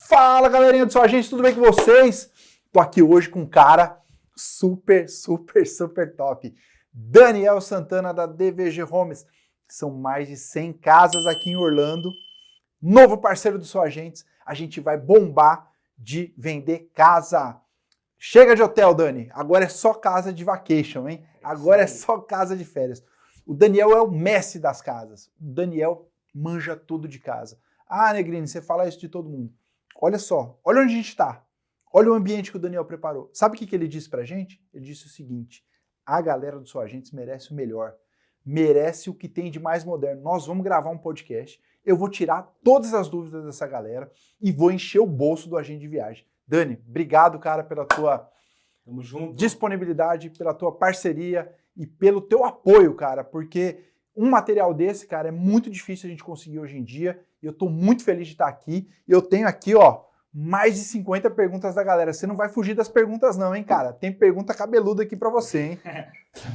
Fala, galerinha do Sua Agência, tudo bem com vocês? Tô aqui hoje com um cara super top. Daniel Santana da DVG Homes. São mais de 100 casas aqui em Orlando. Novo parceiro do Sua Agência. A gente vai bombar de vender casa. Chega de hotel, Dani. Agora é só casa de vacation, hein? Agora é só casa de férias. O Daniel é o mestre das casas. O Daniel manja tudo de casa. Ah, Negrini, você fala isso de todo mundo. Olha só, olha onde a gente está. Olha o ambiente que o Daniel preparou. Sabe o que ele disse pra gente? Ele disse o seguinte: a galera do Sua Agência merece o melhor. Merece o que tem de mais moderno. Nós vamos gravar um podcast. Eu vou tirar todas as dúvidas dessa galera e vou encher o bolso do agente de viagem. Dani, obrigado, cara, pela tua disponibilidade, pela tua parceria e pelo teu apoio, cara, porque um material desse, cara, é muito difícil a gente conseguir hoje em dia e eu tô muito feliz de estar aqui. Eu tenho aqui, ó, mais de 50 perguntas da galera. Você não vai fugir das perguntas não, hein, cara? Tem pergunta cabeluda aqui pra você, hein?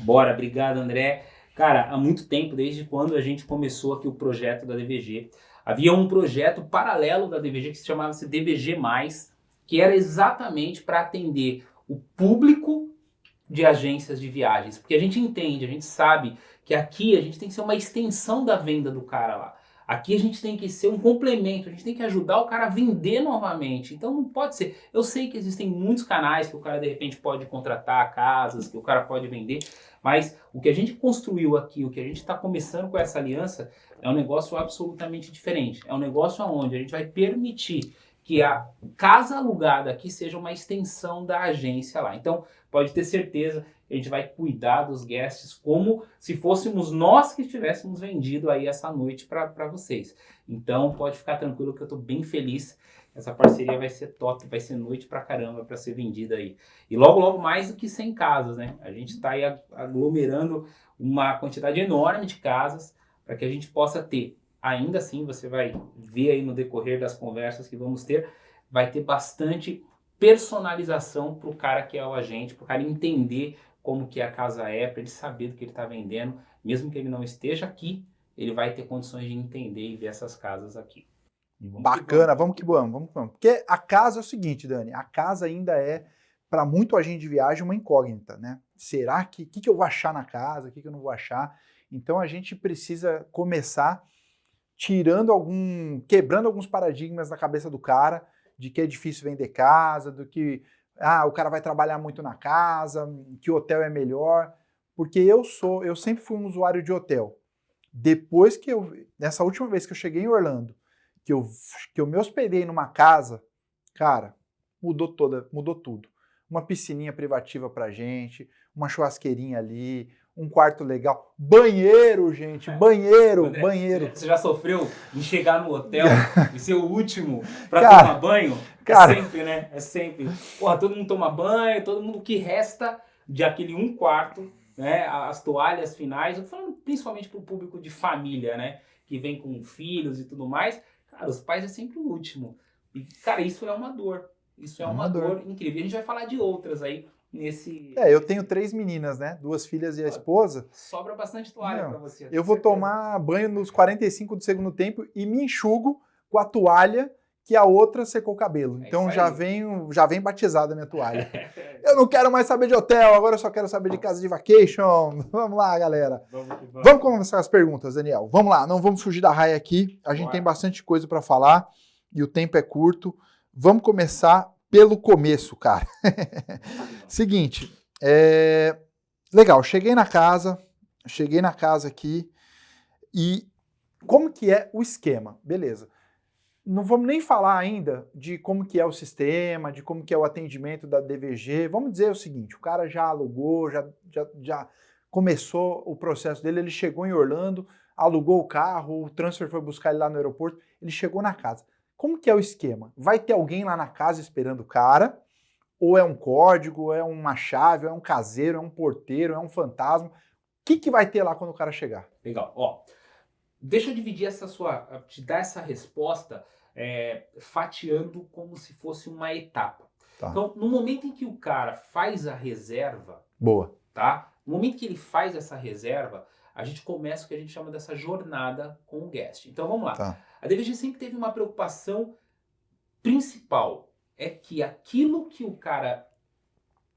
Bora, obrigado, André. Cara, há muito tempo, desde quando a gente começou aqui o projeto da DVG, havia um projeto paralelo da DVG que se chamava-se DVG+, que era exatamente para atender o público de agências de viagens. Porque a gente entende, a gente sabe que aqui a gente tem que ser uma extensão da venda do cara lá. Aqui a gente tem que ser um complemento, a gente tem que ajudar o cara a vender novamente. Então não pode ser. Eu sei que existem muitos canais que o cara de repente pode contratar casas, que o cara pode vender, mas o que a gente construiu aqui, o que a gente está começando com essa aliança, é um negócio absolutamente diferente. É um negócio onde a gente vai permitir que a casa alugada aqui seja uma extensão da agência lá. Então pode ter certeza que a gente vai cuidar dos guests como se fôssemos nós que tivéssemos vendido aí essa noite para vocês. Então pode ficar tranquilo que eu estou bem feliz. Essa parceria vai ser top, vai ser noite pra caramba para ser vendida aí. E logo mais do que 100 casas, né? A gente está aí aglomerando uma quantidade enorme de casas para que a gente possa ter. Ainda assim, você vai ver aí no decorrer das conversas que vamos ter, vai ter bastante personalização para o cara que é o agente, para o cara entender como que a casa é, para ele saber do que ele está vendendo. Mesmo que ele não esteja aqui, ele vai ter condições de entender e ver essas casas aqui. Bacana, vamos que vamos. Porque a casa é o seguinte, Dani, a casa ainda é, para muito agente de viagem, uma incógnita, né? Será que eu vou achar na casa, o que eu não vou achar? Então a gente precisa começar quebrando alguns paradigmas na cabeça do cara, de que é difícil vender casa, do que o cara vai trabalhar muito na casa, que o hotel é melhor, porque eu sempre fui um usuário de hotel. Depois nessa última vez que eu cheguei em Orlando, que eu me hospedei numa casa, cara, mudou tudo. Uma piscininha privativa pra gente, uma churrasqueirinha ali, um quarto legal, banheiro, gente, banheiro. Você já sofreu em chegar no hotel e ser o último pra tomar banho? Cara, é sempre, né? É sempre. Porra, todo mundo toma banho, todo mundo que resta de aquele um quarto, né? As toalhas finais, eu tô falando principalmente pro público de família, né? Que vem com filhos e tudo mais. Cara, os pais é sempre o último. E, cara, isso é uma dor. Isso é uma dor incrível. E a gente vai falar de outras aí. Eu tenho 3 meninas, né? 2 filhas e a esposa. Sobra bastante toalha pra você. Eu vou tomar banho nos 45 do segundo tempo e me enxugo com a toalha que a outra secou o cabelo. Então já vem batizada a minha toalha. Eu não quero mais saber de hotel, agora eu só quero saber de casa de vacation. Vamos lá, galera. Vamos começar as perguntas, Daniel. Vamos lá, não vamos fugir da raia aqui. A gente tem bastante coisa para falar e o tempo é curto. Vamos começar pelo começo, cara. Seguinte, legal, cheguei na casa aqui e como que é o esquema? Beleza. Não vamos nem falar ainda de como que é o sistema, de como que é o atendimento da DVG. Vamos dizer o seguinte, o cara já alugou, já começou o processo dele, ele chegou em Orlando, alugou o carro, o transfer foi buscar ele lá no aeroporto, ele chegou na casa. Como que é o esquema? Vai ter alguém lá na casa esperando o cara? Ou é um código, é uma chave, é um caseiro, é um porteiro, é um fantasma? O que vai ter lá quando o cara chegar? Legal. Ó, deixa eu dividir te dar essa resposta fatiando como se fosse uma etapa. Tá. Então, no momento em que o cara faz a reserva, tá? No momento que ele faz essa reserva, a gente começa o que a gente chama dessa jornada com o guest. Então, vamos lá. Tá. A DVG sempre teve uma preocupação principal é que aquilo que o cara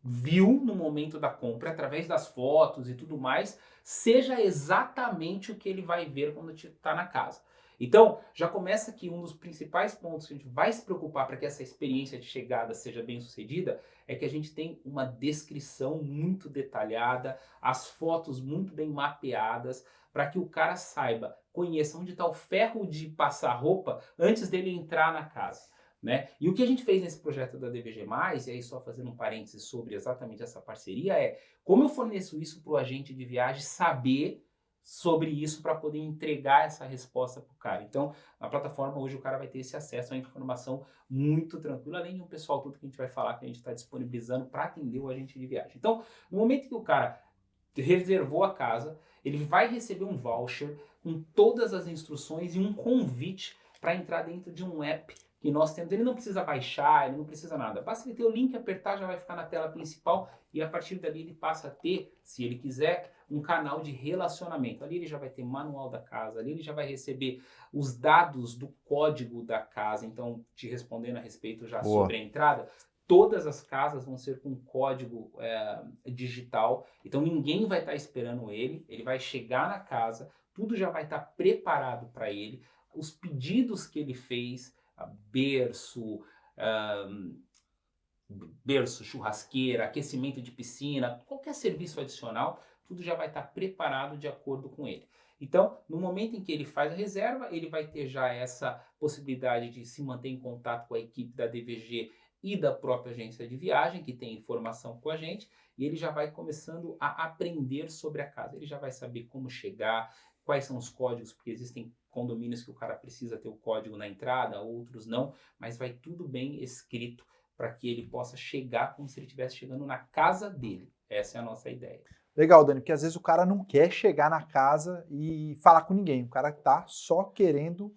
viu no momento da compra, através das fotos e tudo mais, seja exatamente o que ele vai ver quando está na casa. Então, já começa aqui um dos principais pontos que a gente vai se preocupar para que essa experiência de chegada seja bem sucedida, é que a gente tem uma descrição muito detalhada, as fotos muito bem mapeadas, para que o cara saiba, conheça onde está o ferro de passar roupa antes dele entrar na casa. Né? E o que a gente fez nesse projeto da DVG+, e aí só fazendo um parênteses sobre exatamente essa parceria, é como eu forneço isso para o agente de viagem saber sobre isso para poder entregar essa resposta para o cara. Então, na plataforma hoje o cara vai ter esse acesso à informação muito tranquila, além de um pessoal todo que a gente vai falar que a gente está disponibilizando para atender o agente de viagem. Então, no momento que o cara reservou a casa, ele vai receber um voucher com todas as instruções e um convite para entrar dentro de um app que nós temos. Ele não precisa baixar, ele não precisa nada. Basta ele ter o link, apertar, já vai ficar na tela principal e a partir dali ele passa a ter, se ele quiser, um canal de relacionamento. Ali ele já vai ter manual da casa, ali ele já vai receber os dados do código da casa. Então, te respondendo a respeito já sobre a entrada, todas as casas vão ser com código digital. Então, ninguém vai estar esperando ele. Ele vai chegar na casa, tudo já vai estar preparado para ele. Os pedidos que ele fez, berço, churrasqueira, aquecimento de piscina, qualquer serviço adicional, tudo já vai estar preparado de acordo com ele. Então, no momento em que ele faz a reserva, ele vai ter já essa possibilidade de se manter em contato com a equipe da DVG e da própria agência de viagem, que tem informação com a gente, e ele já vai começando a aprender sobre a casa. Ele já vai saber como chegar, quais são os códigos, porque existem condomínios que o cara precisa ter o código na entrada, outros não, mas vai tudo bem escrito para que ele possa chegar como se ele estivesse chegando na casa dele. Essa é a nossa ideia. Legal, Dani, porque às vezes o cara não quer chegar na casa e falar com ninguém. O cara tá só querendo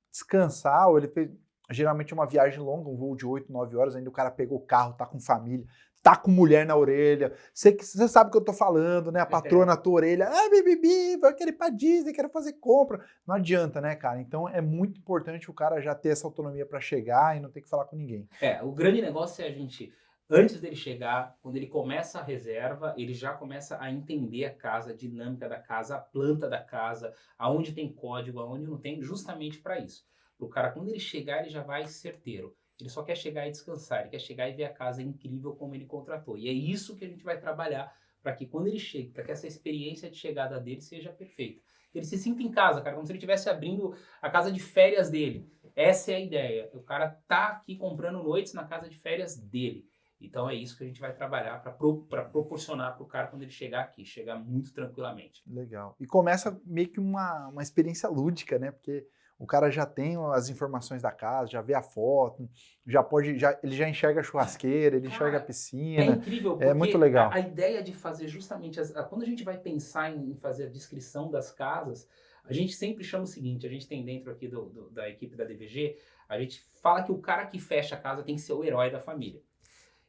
descansar, ou ele fez geralmente uma viagem longa, um voo de 8, 9 horas, ainda o cara pegou o carro, tá com família, tá com mulher na orelha, você sabe o que eu tô falando, né? A patroa na tua orelha, bibi, vai querer ir pra Disney, quero fazer compra. Não adianta, né, cara? Então é muito importante o cara já ter essa autonomia para chegar e não ter que falar com ninguém. O grande negócio é a gente, antes dele chegar, quando ele começa a reserva, ele já começa a entender a casa, a dinâmica da casa, a planta da casa, aonde tem código, aonde não tem, justamente para isso. O cara, quando ele chegar, ele já vai certeiro. Ele só quer chegar e descansar, ele quer chegar e ver a casa incrível como ele contratou. E é isso que a gente vai trabalhar para que quando ele chegue, para que essa experiência de chegada dele seja perfeita. Ele se sinta em casa, cara, como se ele estivesse abrindo a casa de férias dele. Essa é a ideia. O cara tá aqui comprando noites na casa de férias dele. Então é isso que a gente vai trabalhar para proporcionar para o cara quando ele chegar aqui, chegar muito tranquilamente. Legal. E começa meio que uma experiência lúdica, né? Porque o cara já tem as informações da casa, já vê a foto, ele já enxerga a churrasqueira, ele enxerga a piscina. É incrível, porque muito legal. A ideia de fazer justamente, quando a gente vai pensar em fazer a descrição das casas, a gente sempre chama o seguinte, a gente tem dentro aqui da equipe da DVG, a gente fala que o cara que fecha a casa tem que ser o herói da família.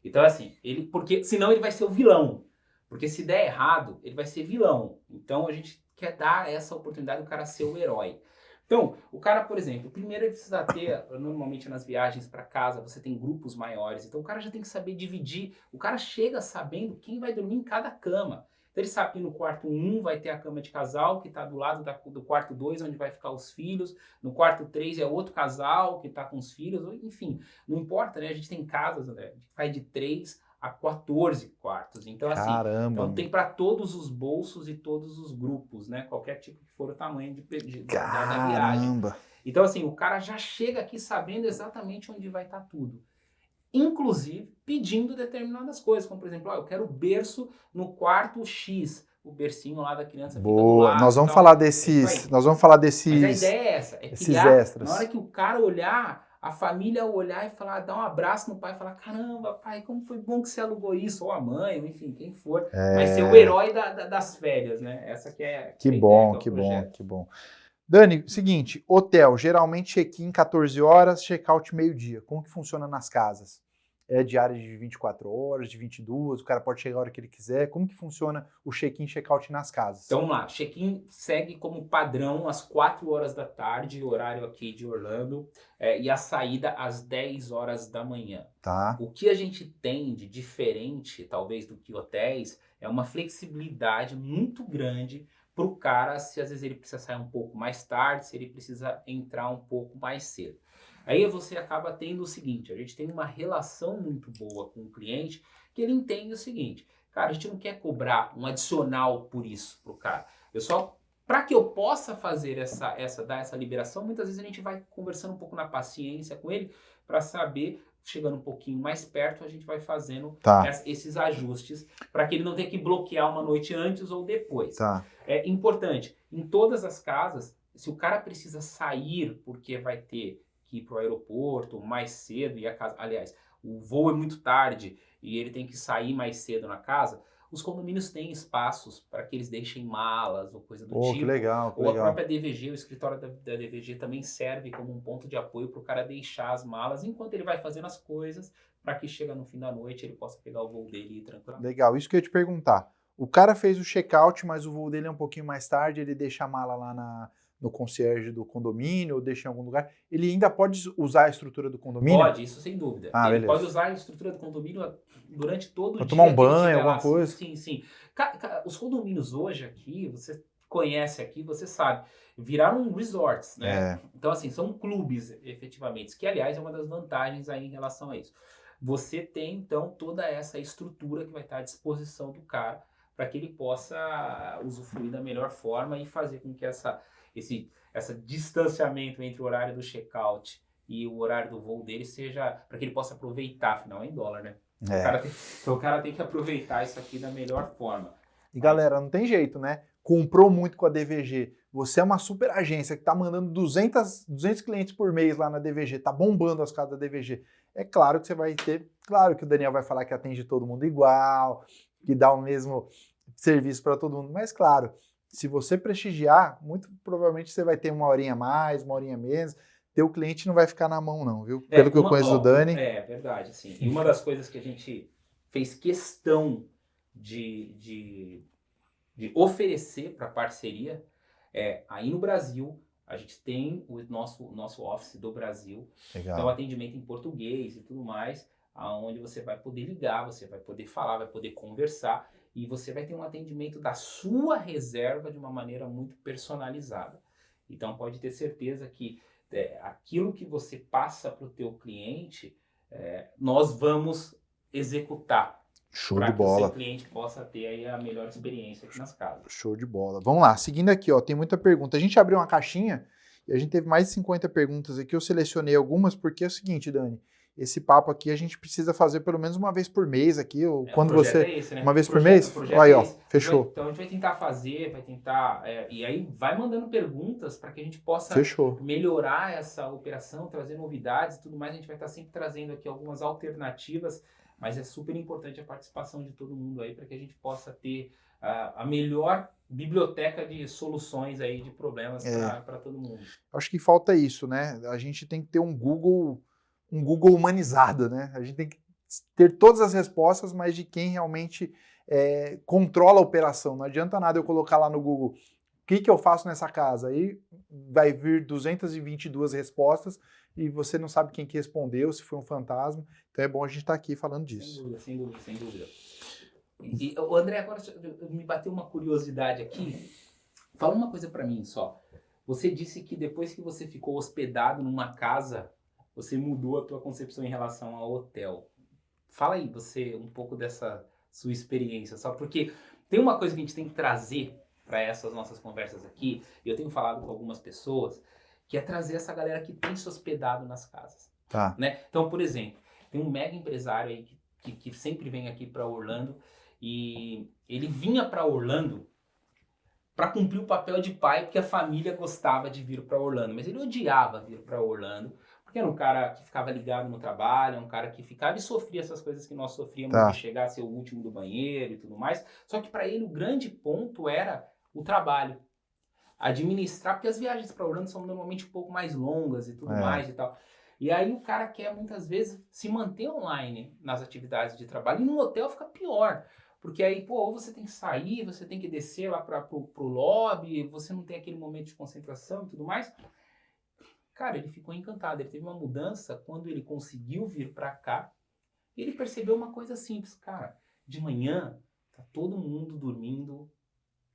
Então assim, porque senão ele vai ser o vilão. Porque se der errado, ele vai ser vilão. Então a gente quer dar essa oportunidade do cara ser o herói. Então, o cara, por exemplo, primeiro ele precisa ter, normalmente nas viagens para casa, você tem grupos maiores, então o cara já tem que saber dividir. O cara chega sabendo quem vai dormir em cada cama. Então ele sabe que no quarto 1 vai ter a cama de casal, que está do lado do quarto 2, onde vai ficar os filhos. No quarto 3 é outro casal, que está com os filhos. Enfim, não importa, né? A gente tem casas, André, que vai de 3 a 14 quartos. Então, assim, então tem para todos os bolsos e todos os grupos, né? Qualquer tipo que for o tamanho da viagem. Então, assim, o cara já chega aqui sabendo exatamente onde vai estar tudo. Inclusive, pedindo determinadas coisas, como, por exemplo, eu quero berço no quarto X. O bercinho lá da criança fica do lado. Nós vamos falar desses... Mas a ideia é essa, é criar, extras. Na hora que o cara olhar, a família olhar e falar, dar um abraço no pai e falar, caramba, pai, como foi bom que você alugou isso, ou a mãe, ou enfim, quem for. Vai ser o herói das férias, né? Essa que é que bom, que bom, que bom. Dani, seguinte, hotel, geralmente check-in 14 horas, check-out meio-dia. Como que funciona nas casas? É diária de 24 horas, de 22, o cara pode chegar a hora que ele quiser? Como que funciona o check-in e check-out nas casas? Então vamos lá, check-in segue como padrão às 4 horas da tarde, horário aqui de Orlando, e a saída às 10 horas da manhã. Tá, O que a gente tem de diferente, talvez, do que hotéis, é uma flexibilidade muito grande para o cara, se às vezes ele precisa sair um pouco mais tarde, se ele precisa entrar um pouco mais cedo. Aí você acaba tendo o seguinte, a gente tem uma relação muito boa com o cliente, que ele entende o seguinte, cara, a gente não quer cobrar um adicional por isso pro cara. Eu só, para que eu possa fazer dar essa liberação, muitas vezes a gente vai conversando um pouco na paciência com ele, para saber, chegando um pouquinho mais perto, a gente vai fazendo tá, esses ajustes para que ele não tenha que bloquear uma noite antes ou depois. tá. É importante, em todas as casas, se o cara precisa sair porque vai ter que ir para o aeroporto mais cedo e a casa, aliás, o voo é muito tarde e ele tem que sair mais cedo na casa, os condomínios têm espaços para que eles deixem malas ou coisa do Pô, tipo. que legal, que Ou a legal. própria DVG, o escritório da DVG também serve como um ponto de apoio para o cara deixar as malas enquanto ele vai fazendo as coisas para que chega no fim da noite ele possa pegar o voo dele e ir tranquilamente. Legal, isso que eu ia te perguntar. O cara fez o check-out, mas o voo dele é um pouquinho mais tarde, ele deixa a mala lá no concierge do condomínio ou deixa em algum lugar. Ele ainda pode usar a estrutura do condomínio? Pode, isso sem dúvida. Ah, Ele beleza. pode usar a estrutura do condomínio durante todo o Pra dia. tomar um que ele banho, estiver alguma lá. coisa? Sim, sim. Os condomínios hoje aqui, você conhece aqui, você sabe, viraram resorts, né? É, Então, assim, são clubes, efetivamente, que, aliás, é uma das vantagens aí em relação a isso. Você tem, então, toda essa estrutura que vai estar à disposição do cara para que ele possa usufruir da melhor forma e fazer com que esse distanciamento entre o horário do check-out e o horário do voo dele seja para que ele possa aproveitar, afinal é em dólar, né? é. Então o cara tem que aproveitar isso aqui da melhor forma. E galera, não tem jeito, né? Comprou muito com a DVG. Você é uma super agência que tá mandando 200 clientes por mês lá na DVG, tá bombando as casas da DVG. É claro que você vai ter, claro que o Daniel vai falar que atende todo mundo igual, que dá o mesmo serviço para todo mundo, mas claro, se você prestigiar, muito provavelmente você vai ter uma horinha a mais, uma horinha a menos. Teu cliente não vai ficar na mão não, viu? Pelo que eu conheço do Dani. É verdade, sim. E uma das coisas que a gente fez questão de oferecer para parceria aí no Brasil, a gente tem o nosso office do Brasil, Legal. então atendimento em português e tudo mais, aonde você vai poder ligar, você vai poder falar, vai poder conversar e você vai ter um atendimento da sua reserva de uma maneira muito personalizada. Então pode ter certeza que aquilo que você passa para o teu cliente, nós vamos executar. Show Para de que o seu bola. cliente possa ter aí a melhor experiência aqui nas casas. Show de bola. Vamos lá, seguindo aqui, ó, tem muita pergunta. A gente abriu uma caixinha e a gente teve mais de 50 perguntas aqui. Eu selecionei algumas porque é o seguinte, Dani, esse papo aqui a gente precisa fazer pelo menos uma vez por mês aqui, ou quando o projeto você... é esse, né? Uma vez por mês? Projeto Aí, é ó, esse. fechou. Então a gente vai tentar fazer, vai tentar... e aí vai mandando perguntas para que a gente possa Fechou. melhorar essa operação, trazer novidades e tudo mais. A gente vai estar sempre trazendo aqui algumas alternativas, mas é super importante a participação de todo mundo aí para que a gente possa ter a melhor biblioteca de soluções aí de problemas para todo mundo. Acho que falta isso, né? A gente tem que ter um Google humanizado, né? A gente tem que ter todas as respostas, mas de quem realmente controla a operação. Não adianta nada eu colocar lá no Google o que eu faço nessa casa. Aí vai vir 222 respostas e você não sabe quem que respondeu, se foi um fantasma. Então é bom a gente estar aqui falando disso. Sem dúvida. E o André, agora me bateu uma curiosidade aqui. Fala uma coisa para mim só. Você disse que depois que você ficou hospedado numa casa, você mudou a tua concepção em relação ao hotel. Fala aí você um pouco dessa sua experiência, só porque tem uma coisa que a gente tem que trazer para essas nossas conversas aqui, e eu tenho falado com algumas pessoas, que é trazer essa galera que tem se hospedado nas casas. Tá. Né? Então, por exemplo, tem um mega empresário aí que sempre vem aqui para Orlando, e ele vinha para Orlando para cumprir o papel de pai, porque a família gostava de vir para Orlando, mas ele odiava vir para Orlando, porque era um cara que ficava ligado no trabalho, um cara que ficava e sofria essas coisas que nós sofríamos, de chegar a ser o último do banheiro e tudo mais. Só que para ele o grande ponto era o trabalho, administrar, porque as viagens para Orlando são normalmente um pouco mais longas e tudo mais e tal. E aí o cara quer muitas vezes se manter online nas atividades de trabalho e no hotel fica pior. Porque aí, pô, ou você tem que sair, você tem que descer lá pro lobby, você não tem aquele momento de concentração e tudo mais. Cara, ele ficou encantado. Ele teve uma mudança quando ele conseguiu vir para cá. E ele percebeu uma coisa simples. Cara, de manhã tá todo mundo dormindo.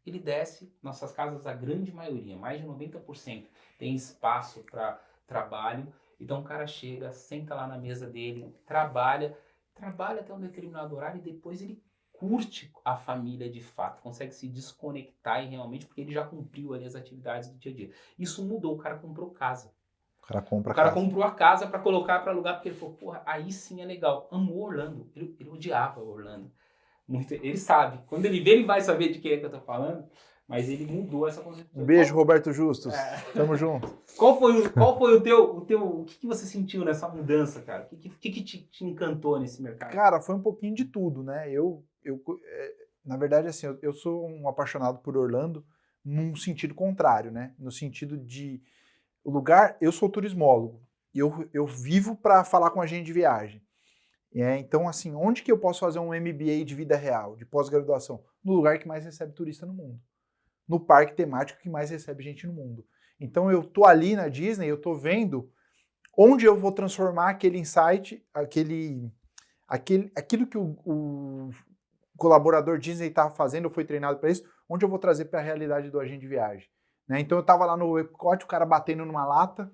Ele desce, nossas casas, a grande maioria, mais de 90%, tem espaço para trabalho. Então o cara chega, senta lá na mesa dele, trabalha até um determinado horário e depois ele curte a família de fato, consegue se desconectar e realmente, porque ele já cumpriu ali as atividades do dia a dia. Isso mudou, o cara comprou casa. O cara compra O cara casa. comprou a casa para colocar para alugar, porque ele falou, porra, aí sim é legal. Amou Orlando, ele odiava Orlando. Muito, ele sabe. Quando ele vê, ele vai saber de quem é que eu tô falando. Mas ele mudou essa concepção. Um beijo, Roberto Justus. Tamo junto. Qual foi o teu... O que você sentiu nessa mudança, cara? O que te encantou nesse mercado? Cara, foi um pouquinho de tudo, né? Na verdade, assim, eu sou um apaixonado por Orlando num sentido contrário, né? No sentido de... O lugar... Eu sou turismólogo. E eu vivo para falar com agente de viagem. Então, assim, onde que eu posso fazer um MBA de vida real, de pós-graduação? No lugar que mais recebe turista no mundo. No parque temático que mais recebe gente no mundo. Então eu tô ali na Disney, eu tô vendo onde eu vou transformar aquele insight, aquilo que o colaborador Disney estava fazendo, eu fui treinado para isso, onde eu vou trazer para a realidade do agente de viagem. Né? Então eu tava lá no Epcot, o cara batendo numa lata,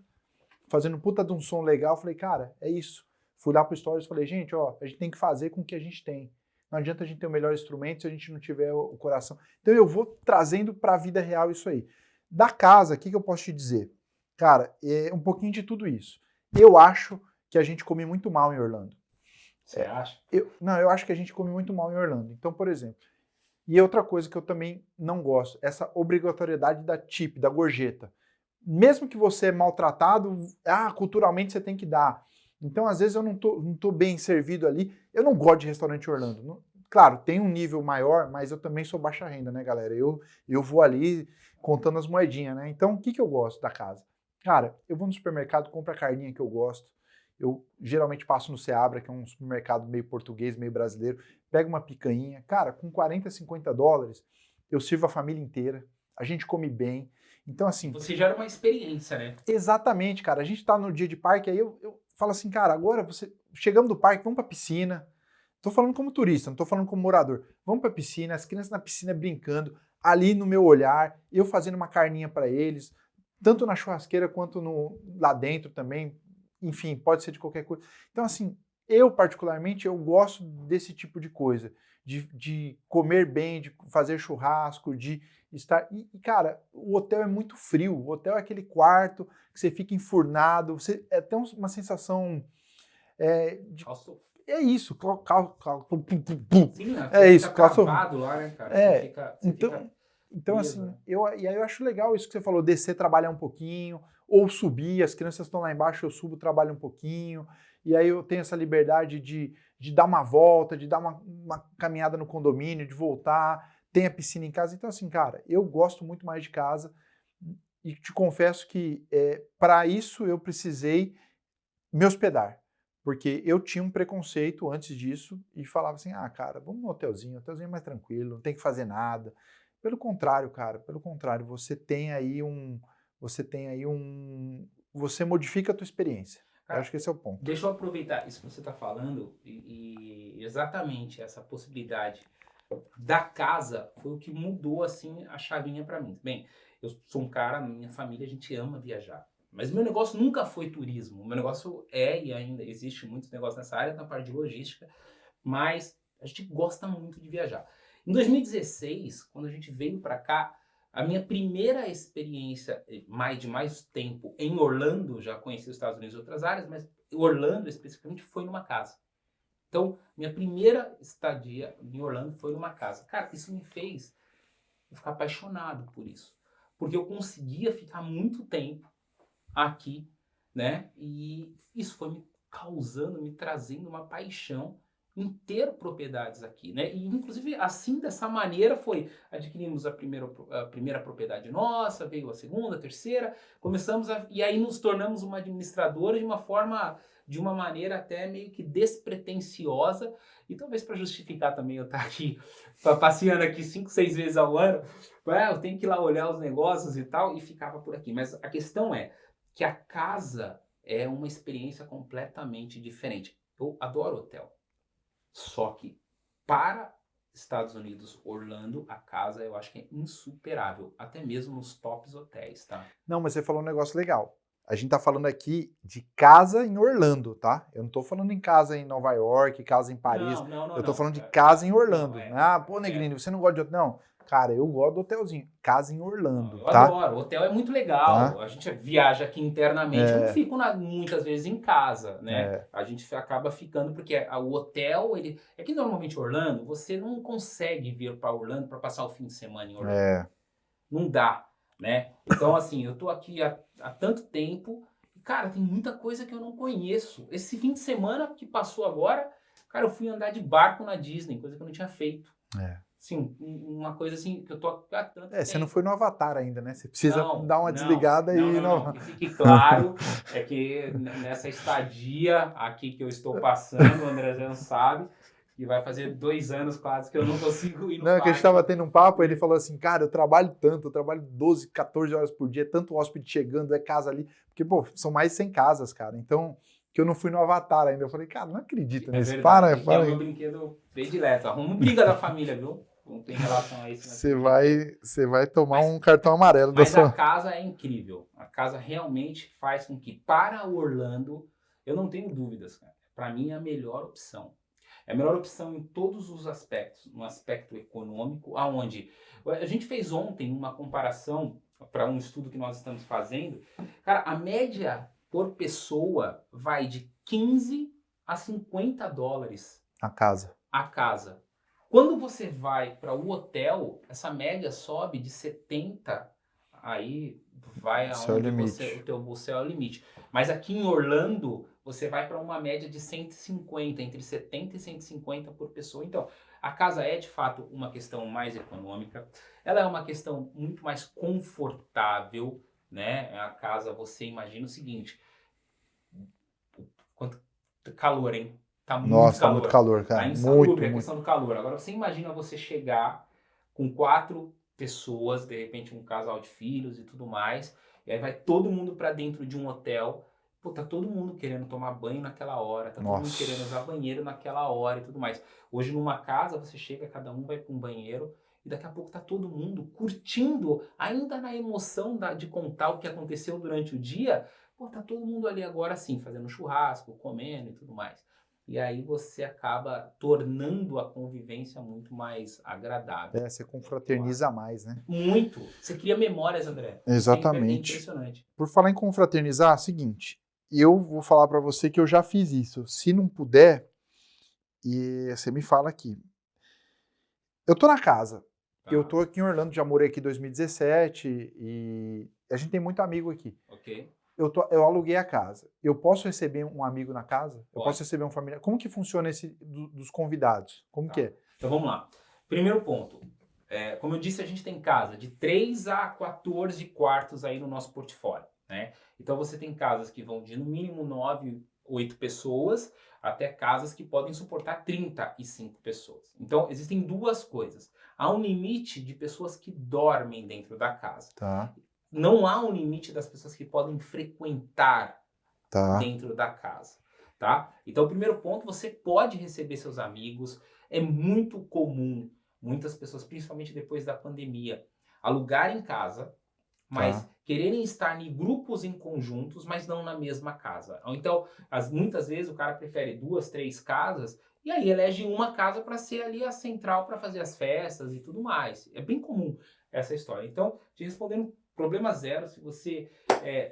fazendo puta de um som legal, falei, cara, é isso. Fui lá pro Stories e falei, gente, ó, a gente tem que fazer com o que a gente tem. Não adianta a gente ter o melhor instrumento se a gente não tiver o coração. Então eu vou trazendo para a vida real isso aí. Da casa, o que eu posso te dizer? Cara, é um pouquinho de tudo isso. Eu acho que a gente come muito mal em Orlando. Você acha? Eu acho que a gente come muito mal em Orlando. Então, por exemplo, e outra coisa que eu também não gosto, essa obrigatoriedade da tip, da gorjeta. Mesmo que você é maltratado, culturalmente você tem que dar. Então, às vezes, eu não tô bem servido ali. Eu não gosto de restaurante Orlando. Claro, tem um nível maior, mas eu também sou baixa renda, né, galera? Eu vou ali contando as moedinhas, né? Então, o que eu gosto da casa? Cara, eu vou no supermercado, compro a carninha que eu gosto. Eu geralmente passo no Seabra, que é um supermercado meio português, meio brasileiro. Pego uma picanha. Cara, com 40, 50 dólares, eu sirvo a família inteira. A gente come bem. Então, assim... Você gera uma experiência, né? Exatamente, cara. A gente tá no dia de parque, aí eu falo assim, cara, agora chegamos do parque, vamos pra piscina. Tô falando como turista, não tô falando como morador. Vamos pra piscina, as crianças na piscina brincando, ali no meu olhar, eu fazendo uma carninha para eles, tanto na churrasqueira quanto lá dentro também. Enfim, pode ser de qualquer coisa. Então, assim, eu particularmente, eu gosto desse tipo de coisa. De comer bem, de fazer churrasco, de estar... E, cara, o hotel é muito frio. O hotel é aquele quarto que você fica enfurnado. É até uma sensação... É isso. Sim, né? É isso. Fica travado lá, né, cara? Então assim, e aí eu acho legal isso que você falou, descer, trabalhar um pouquinho, ou subir, as crianças estão lá embaixo, eu subo, trabalho um pouquinho, e aí eu tenho essa liberdade de dar uma volta, de dar uma caminhada no condomínio, de voltar, tem a piscina em casa. Então assim, cara, eu gosto muito mais de casa, e te confesso que para isso eu precisei me hospedar. Porque eu tinha um preconceito antes disso e falava assim, cara, vamos no hotelzinho é mais tranquilo, não tem que fazer nada. Pelo contrário, cara, você você modifica a tua experiência. Cara, eu acho que esse é o ponto. Deixa eu aproveitar isso que você está falando e exatamente essa possibilidade da casa foi o que mudou assim a chavinha para mim. Bem, eu sou um cara, minha família, a gente ama viajar. Mas meu negócio nunca foi turismo. O meu negócio e ainda existe muitos negócios nessa área, na parte de logística, mas a gente gosta muito de viajar. Em 2016, quando a gente veio para cá, a minha primeira experiência de mais tempo em Orlando, já conheci os Estados Unidos e outras áreas, mas Orlando especificamente foi numa casa. Então, minha primeira estadia em Orlando foi numa casa. Cara, isso me fez ficar apaixonado por isso. Porque eu conseguia ficar muito tempo aqui, né? E isso foi me trazendo uma paixão em ter propriedades aqui, né? E inclusive assim, dessa maneira adquirimos a primeira propriedade nossa, veio a segunda, a terceira, e aí nos tornamos uma administradora de uma maneira até meio que despretensiosa, e talvez para justificar também eu estar aqui, passeando aqui 5, 6 vezes ao ano, eu tenho que ir lá olhar os negócios e tal, e ficava por aqui. Mas a questão é que a casa é uma experiência completamente diferente. Eu adoro hotel. Só que para Estados Unidos, Orlando, a casa eu acho que é insuperável, até mesmo nos tops hotéis, tá? Não, mas você falou um negócio legal. A gente tá falando aqui de casa em Orlando, tá? Eu não tô falando em casa em Nova York, casa em Paris. Não, Eu tô não. falando de casa em Orlando. Não, Ah, pô, Negrini, você não gosta de hotel? Não. Cara, eu gosto do hotelzinho. Casa em Orlando, Eu tá? adoro, o hotel é muito legal, Tá? a gente viaja aqui internamente, eu não fico muitas vezes em casa, né? A gente acaba ficando, porque o hotel, é que normalmente Orlando, você não consegue vir para Orlando para passar o fim de semana em Orlando. Não dá, né? Então, assim, eu tô aqui há tanto tempo, e, cara, tem muita coisa que eu não conheço. Esse fim de semana que passou agora, cara, eu fui andar de barco na Disney, coisa que eu não tinha feito. Sim, uma coisa assim que eu tô há tanto tempo. Você não foi no Avatar ainda, né? Você precisa dar uma desligada não. Que fique claro, é que nessa estadia aqui que eu estou passando, o André já sabe, que vai fazer 2 anos quase que eu não consigo ir no Não, parque. que a gente tava tendo um papo, ele falou assim, cara, eu trabalho 12, 14 horas por dia, tanto hóspede chegando, é casa ali, porque, pô, são mais de 100 casas, cara, então, que eu não fui no Avatar ainda, eu falei, cara, não acredito nisso, verdade, para. É o meu brinquedo predileto, arruma briga da família, viu? Não tem relação a isso. Você vai tomar um cartão amarelo da Mas sua... a casa é incrível, a casa realmente faz com que, para Orlando, eu não tenho dúvidas, cara, para mim é a melhor opção. É a melhor opção em todos os aspectos, no aspecto econômico, aonde a gente fez ontem uma comparação para um estudo que nós estamos fazendo. Cara, a média por pessoa vai de 15 a 50 dólares a casa. Quando você vai para o hotel, essa média sobe de 70, aí vai aonde o teu céu é o limite. Mas aqui em Orlando, você vai para uma média de 150, entre 70 e 150 por pessoa. Então, a casa é de fato uma questão mais econômica, ela é uma questão muito mais confortável, né? A casa, você imagina o seguinte, quanto calor, hein? Tá muito calor, cara. Tá insalubre a questão do calor. Agora, você imagina você chegar com 4 pessoas, de repente um casal de filhos e tudo mais, e aí vai todo mundo para dentro de um hotel. Pô, tá todo mundo querendo tomar banho naquela hora, tá todo mundo querendo usar banheiro naquela hora e tudo mais. Hoje, numa casa, você chega, cada um vai para um banheiro, e daqui a pouco tá todo mundo curtindo, ainda na emoção de contar o que aconteceu durante o dia. Pô, tá todo mundo ali agora sim, fazendo churrasco, comendo e tudo mais. E aí você acaba tornando a convivência muito mais agradável. Você confraterniza mais, né? Muito. Você cria memórias, André. Exatamente. É impressionante. Por falar em confraternizar, seguinte, eu vou falar para você que eu já fiz isso. Se não puder, e você me fala aqui. Eu tô na casa. Eu tô aqui em Orlando, já morei aqui em 2017 e a gente tem muito amigo aqui. Ok. Eu aluguei a casa. Eu posso receber um amigo na casa? Eu posso receber um familiar? Como que funciona esse dos convidados? Como que é? Então vamos lá. Primeiro ponto. Como eu disse, a gente tem casa de 3 a 14 quartos aí no nosso portfólio, né? Então você tem casas que vão de no mínimo 9, 8 pessoas, até casas que podem suportar 35 pessoas. Então existem duas coisas. Há um limite de pessoas que dormem dentro da casa. Tá. Não há um limite das pessoas que podem frequentar dentro da casa, tá? Então, o primeiro ponto, você pode receber seus amigos. É muito comum, muitas pessoas, principalmente depois da pandemia, alugarem casa, mas quererem estar em grupos em conjuntos, mas não na mesma casa. Então, muitas vezes o cara prefere 2, 3 casas, e aí elege uma casa para ser ali a central para fazer as festas e tudo mais. É bem comum essa história. Então, te respondendo, problema zero, se você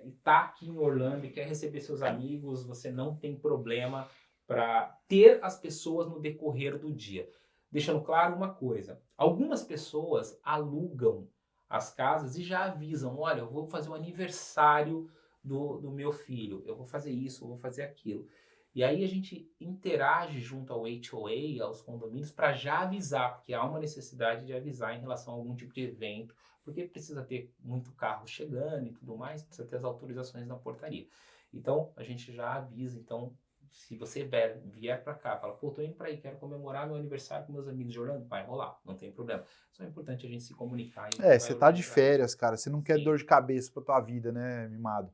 está aqui em Orlando e quer receber seus amigos, você não tem problema para ter as pessoas no decorrer do dia. Deixando claro uma coisa, algumas pessoas alugam as casas e já avisam, olha, eu vou fazer o aniversário do meu filho, eu vou fazer isso, eu vou fazer aquilo. E aí a gente interage junto ao HOA, aos condomínios, para já avisar, porque há uma necessidade de avisar em relação a algum tipo de evento, porque precisa ter muito carro chegando e tudo mais, precisa ter as autorizações na portaria. Então, a gente já avisa. Então, se você vier para cá, fala, pô, tô indo para aí, quero comemorar meu aniversário com meus amigos de Orlando, vai rolar, não tem problema. Só é importante a gente se comunicar. E Você tá de férias, cara, você não quer Sim. dor de cabeça pra tua vida, né, mimado?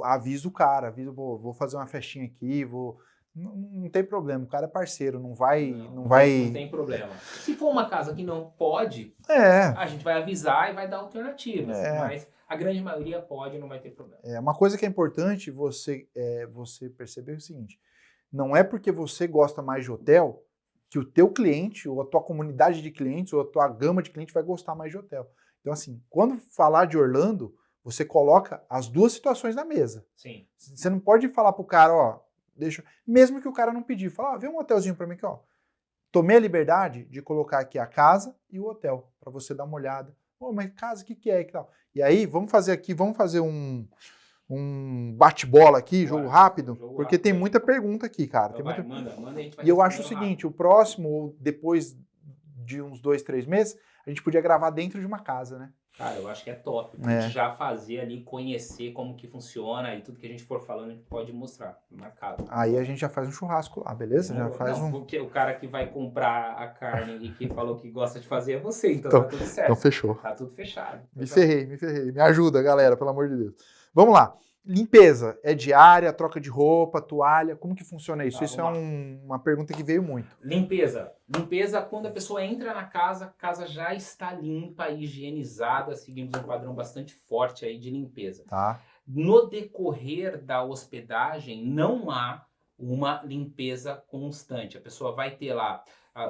Avisa o cara, vou fazer uma festinha aqui, não tem problema, o cara é parceiro, não vai... Não tem problema. Se for uma casa que não pode, a gente vai avisar e vai dar alternativas, mas a grande maioria pode e não vai ter problema. Uma coisa que é importante você perceber é o seguinte, não é porque você gosta mais de hotel que o teu cliente, ou a tua comunidade de clientes, ou a tua gama de clientes vai gostar mais de hotel. Então assim, quando falar de Orlando, você coloca as duas situações na mesa. Sim. Você não pode falar pro cara, ó, mesmo que o cara não pedir, fala, vê um hotelzinho pra mim aqui, ó. Tomei a liberdade de colocar aqui a casa e o hotel, pra você dar uma olhada. Mas casa, o que é e tal? E aí, vamos fazer um bate-bola aqui, jogo rápido, porque tem muita pergunta aqui, cara. Então manda, a gente vai e eu acho o seguinte, o próximo, ou depois de uns 2, 3 meses, a gente podia gravar dentro de uma casa, né? Cara, eu acho que é top. A gente já fazer ali, conhecer como que funciona e tudo que a gente for falando, a gente pode mostrar, marcado. Aí a gente já faz um churrasco lá, beleza? Porque o cara que vai comprar a carne e que falou que gosta de fazer é você, então tá tudo certo. Então fechou. Tá tudo fechado. Me ferrei. Me ajuda, galera, pelo amor de Deus. Vamos lá. Limpeza, é diária, troca de roupa, toalha, como que funciona isso? Isso é uma pergunta que veio muito. Limpeza, quando a pessoa entra na casa, a casa já está limpa, higienizada, seguimos um padrão bastante forte aí de limpeza. Tá. No decorrer da hospedagem, não há uma limpeza constante. A pessoa vai ter lá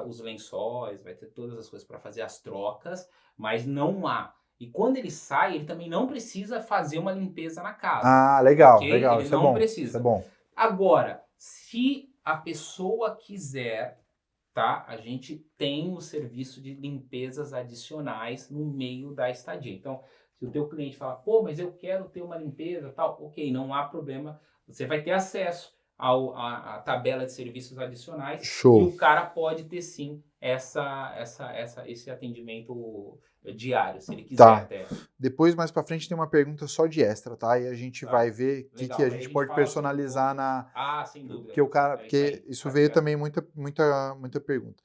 os lençóis, vai ter todas as coisas para fazer as trocas, mas não há. E quando ele sai, ele também não precisa fazer uma limpeza na casa. Ah, legal, okay? legal. Ele isso não é bom, precisa. Isso é bom. Agora, se a pessoa quiser, tá? A gente tem o serviço de limpezas adicionais no meio da estadia. Então, se o teu cliente fala, pô, mas eu quero ter uma limpeza, tal, ok, não há problema. Você vai ter acesso à tabela de serviços adicionais. Show. E o cara pode ter sim esse atendimento diário, se ele quiser até. Depois, mais pra frente, tem uma pergunta só de extra, tá? E a gente vai ver o que a gente pode personalizar na... sem dúvida. Porque isso veio também muita pergunta.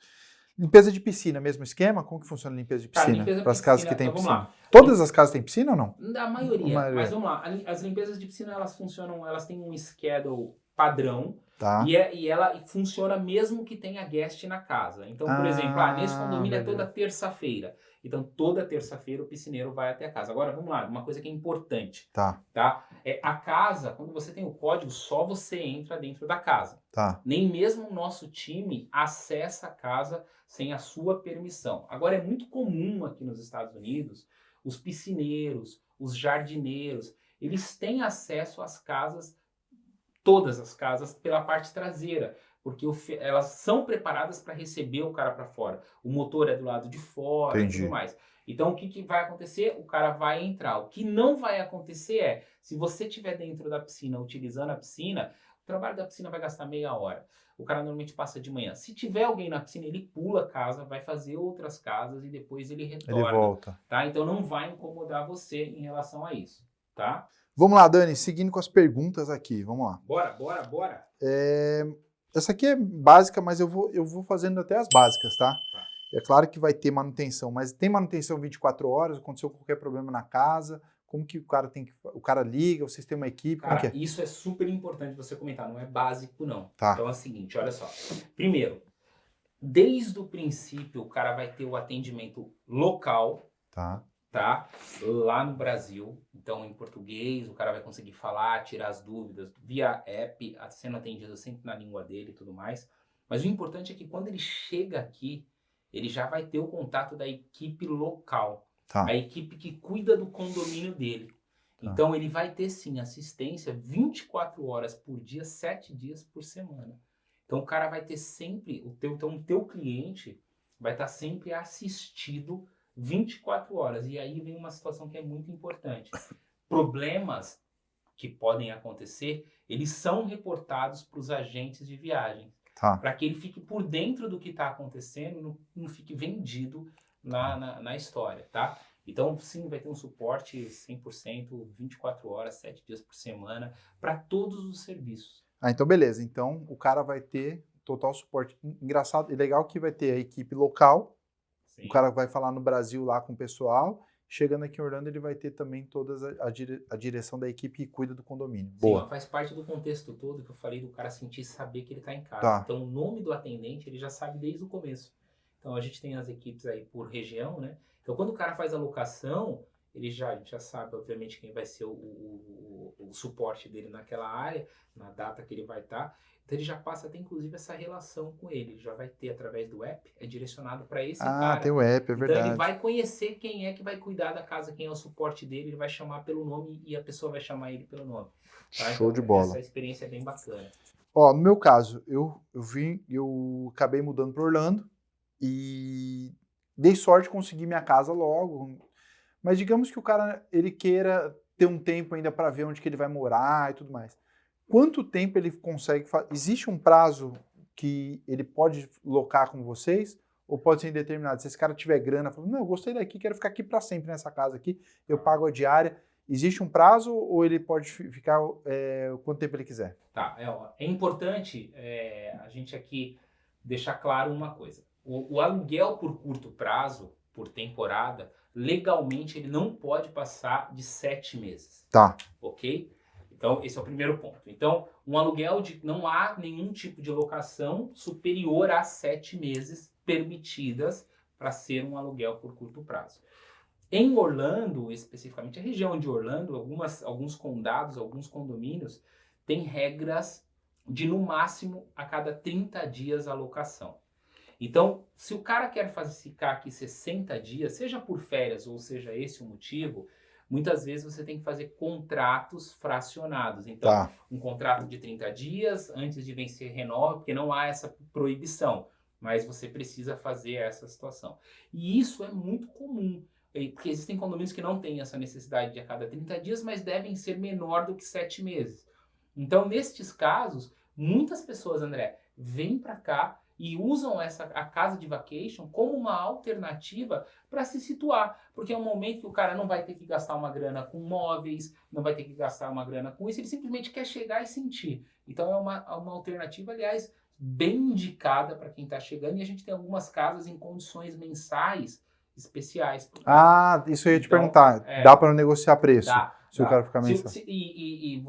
Limpeza de piscina, mesmo esquema? Como que funciona a limpeza de piscina? Para as casas que tem piscina. Todas as casas têm piscina ou não? A maioria. Mas vamos lá. As limpezas de piscina, elas funcionam, elas têm um schedule padrão. Tá. E ela funciona mesmo que tenha guest na casa. Então, por exemplo, nesse condomínio é toda terça-feira. Então, toda terça-feira o piscineiro vai até a casa. Agora, vamos lá, uma coisa que é importante. Tá? A casa, quando você tem o código, só você entra dentro da casa. Tá. Nem mesmo o nosso time acessa a casa sem a sua permissão. Agora, é muito comum aqui nos Estados Unidos, os piscineiros, os jardineiros, eles têm acesso às casas, todas as casas, pela parte traseira, porque elas são preparadas para receber o cara para fora. O motor é do lado de fora e tudo mais. Então, o que vai acontecer? O cara vai entrar. O que não vai acontecer é, se você estiver dentro da piscina, utilizando a piscina, o trabalho da piscina vai gastar meia hora. O cara normalmente passa de manhã. Se tiver alguém na piscina, ele pula a casa, vai fazer outras casas e depois ele retorna. Ele volta. Tá? Então, não vai incomodar você em relação a isso. Tá? Vamos lá, Dani, seguindo com as perguntas aqui, vamos lá. Bora. Essa aqui é básica, mas eu vou fazendo até as básicas, tá? É claro que vai ter manutenção, mas tem manutenção 24 horas, aconteceu qualquer problema na casa, como que o cara liga, vocês têm uma equipe, cara, como que é? Isso é super importante você comentar, não é básico não. Tá. Então é o seguinte, olha só. Primeiro, desde o princípio o cara vai ter o atendimento local, tá? Lá no Brasil, então em português, o cara vai conseguir falar, tirar as dúvidas via app, sendo atendido sempre na língua dele e tudo mais. Mas o importante é que quando ele chega aqui, ele já vai ter o contato da equipe local, a equipe que cuida do condomínio dele. Então ele vai ter sim assistência 24 horas por dia, 7 dias por semana. Então o cara vai ter sempre, o teu cliente vai estar sempre assistido 24 horas. E aí vem uma situação que é muito importante. Problemas que podem acontecer, eles são reportados para os agentes de viagem, Tá. para que ele fique por dentro do que está acontecendo e não fique vendido na história, tá? Então, sim, vai ter um suporte 100%, 24 horas, 7 dias por semana, para todos os serviços. Ah, então beleza. Então o cara vai ter total suporte. Engraçado e legal que vai ter a equipe local, Sim. o cara vai falar no Brasil lá com o pessoal, chegando aqui em Orlando ele vai ter também toda a direção da equipe que cuida do condomínio. Sim, Boa. faz parte do contexto todo que eu falei do cara sentir e saber que ele está em casa. Tá. Então, o nome do atendente ele já sabe desde o começo. Então, a gente tem as equipes aí por região, né? Então, quando o cara faz a locação, ele já sabe, obviamente, quem vai ser o suporte dele naquela área, na data que ele vai estar. Então, ele já passa a ter, inclusive, essa relação com ele. Já vai ter, através do app, é direcionado para esse cara. Ah, tem o app, é Então, verdade. ele vai conhecer quem é que vai cuidar da casa, quem é o suporte dele, ele vai chamar pelo nome e a pessoa vai chamar ele pelo nome. Tá? Show Então, de bola. Essa experiência é bem bacana. Ó, no meu caso, eu acabei mudando para Orlando e dei sorte de conseguir minha casa logo. Mas digamos que o cara ele queira ter um tempo ainda para ver onde que ele vai morar e tudo mais. Quanto tempo ele consegue fazer? Existe um prazo que ele pode locar com vocês? Ou pode ser indeterminado? Se esse cara tiver grana, falando, não, eu gostei daqui, quero ficar aqui para sempre nessa casa aqui, eu pago a diária. Existe um prazo ou ele pode ficar quanto tempo ele quiser? Tá, é importante a gente aqui deixar claro uma coisa. O aluguel por curto prazo, por temporada, legalmente ele não pode passar de 7 meses. Tá. Ok? Então, esse é o primeiro ponto. Então, um aluguel não há nenhum tipo de locação superior a 7 meses permitidas para ser um aluguel por curto prazo. Em Orlando, especificamente a região de Orlando, alguns condados, alguns condomínios, têm regras de no máximo a cada 30 dias a locação. Então, se o cara quer ficar aqui 60 dias, seja por férias ou seja esse o motivo, muitas vezes você tem que fazer contratos fracionados. Então, um contrato de 30 dias, antes de vencer renova, porque não há essa proibição, mas você precisa fazer essa situação. E isso é muito comum, porque existem condomínios que não têm essa necessidade de a cada 30 dias, mas devem ser menor do que 7 meses. Então, nestes casos, muitas pessoas, André, vêm para cá e usam a casa de vacation como uma alternativa para se situar. Porque é um momento que o cara não vai ter que gastar uma grana com móveis, não vai ter que gastar uma grana com isso, ele simplesmente quer chegar e sentir. Então é uma alternativa, aliás, bem indicada para quem está chegando. E a gente tem algumas casas em condições mensais especiais. Ah, isso eu ia te perguntar. Dá para negociar preço? Se o cara ficar mensal. E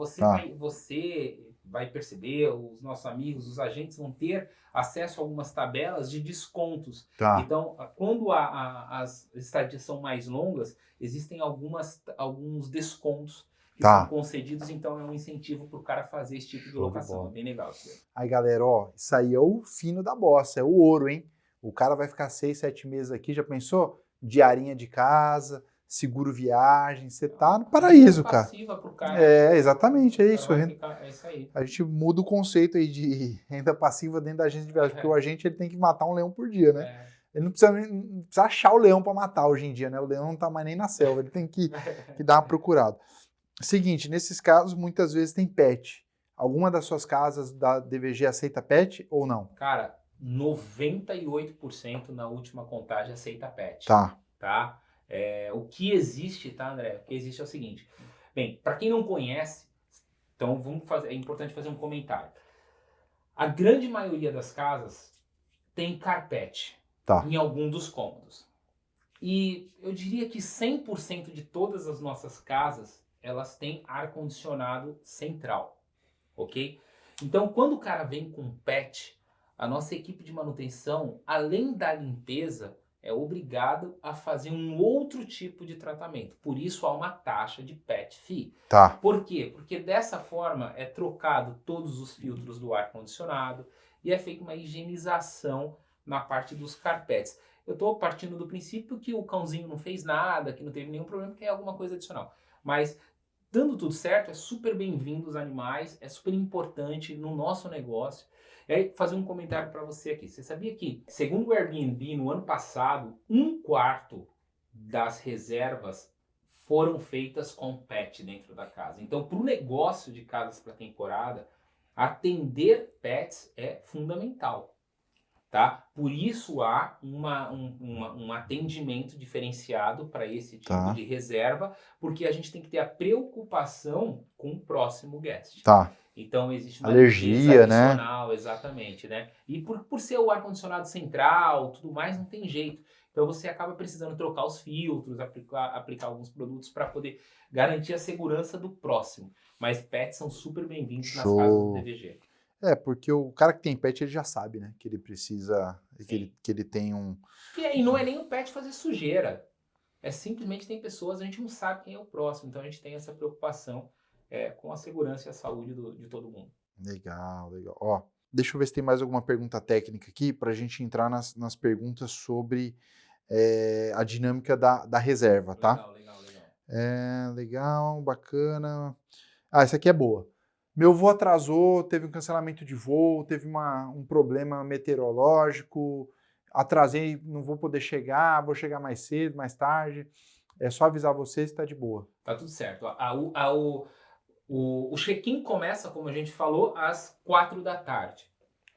você vai perceber, os nossos amigos, os agentes vão ter acesso a algumas tabelas de descontos. Então, quando as estadias são mais longas, existem alguns descontos que são concedidos, então é um incentivo para o cara fazer esse tipo de locação. É bem legal isso aí. Aí, galera, ó, isso aí é o fino da bossa, é o ouro, hein? O cara vai ficar 6, 7 meses aqui, já pensou? Diarinha de casa, seguro viagem, você tá no paraíso, cara. Passiva pro cara. Exatamente, é isso. É isso aí. A gente muda o conceito aí de renda passiva dentro da agência de viagem, porque o agente ele tem que matar um leão por dia, né? Ele não precisa achar o leão para matar hoje em dia, né? O leão não tá mais nem na selva, ele tem que dar uma procurada. Seguinte, nesses casos, muitas vezes tem pet. Alguma das suas casas da DVG aceita pet ou não? Cara, 98% na última contagem aceita pet. Tá? O que existe, tá, André? O que existe é o seguinte. Bem, para quem não conhece, então é importante fazer um comentário. A grande maioria das casas tem carpete em algum dos cômodos. E eu diria que 100% de todas as nossas casas, elas têm ar-condicionado central, ok? Então, quando o cara vem com pet, a nossa equipe de manutenção, além da limpeza, é obrigado a fazer um outro tipo de tratamento. Por isso há uma taxa de pet fee. Por quê? Porque dessa forma é trocado todos os filtros do ar-condicionado e é feita uma higienização na parte dos carpetes. Eu estou partindo do princípio que o cãozinho não fez nada, que não teve nenhum problema, que é alguma coisa adicional. Mas, dando tudo certo, é super bem-vindo os animais, é super importante no nosso negócio. E aí, fazer um comentário para você aqui. Você sabia que, segundo o Airbnb, no ano passado, 1/4 das reservas foram feitas com pet dentro da casa. Então, para o negócio de casas para temporada, atender pets é fundamental, tá? Por isso há um atendimento diferenciado para esse tipo de reserva, porque a gente tem que ter a preocupação com o próximo guest. Tá. Então existe uma alergia, adicional, né? Exatamente, né? E por ser o ar-condicionado central, tudo mais, não tem jeito. Então você acaba precisando trocar os filtros, aplicar alguns produtos para poder garantir a segurança do próximo. Mas pets são super bem-vindos nas casas do DVG. Porque o cara que tem pet, ele já sabe, né? Que ele precisa, que ele tem um... E não é nem o pet fazer sujeira. É simplesmente tem pessoas, a gente não sabe quem é o próximo. Então a gente tem essa preocupação com a segurança e a saúde de todo mundo. Legal, legal. Ó, deixa eu ver se tem mais alguma pergunta técnica aqui para a gente entrar nas perguntas sobre a dinâmica da reserva, tá? Legal. Legal, bacana. Essa aqui é boa. Meu voo atrasou, teve um cancelamento de voo, teve um problema meteorológico, atrasei, não vou poder chegar, vou chegar mais cedo, mais tarde. É só avisar vocês que tá de boa. Tá tudo certo. O check-in começa, como a gente falou, às 4 da tarde.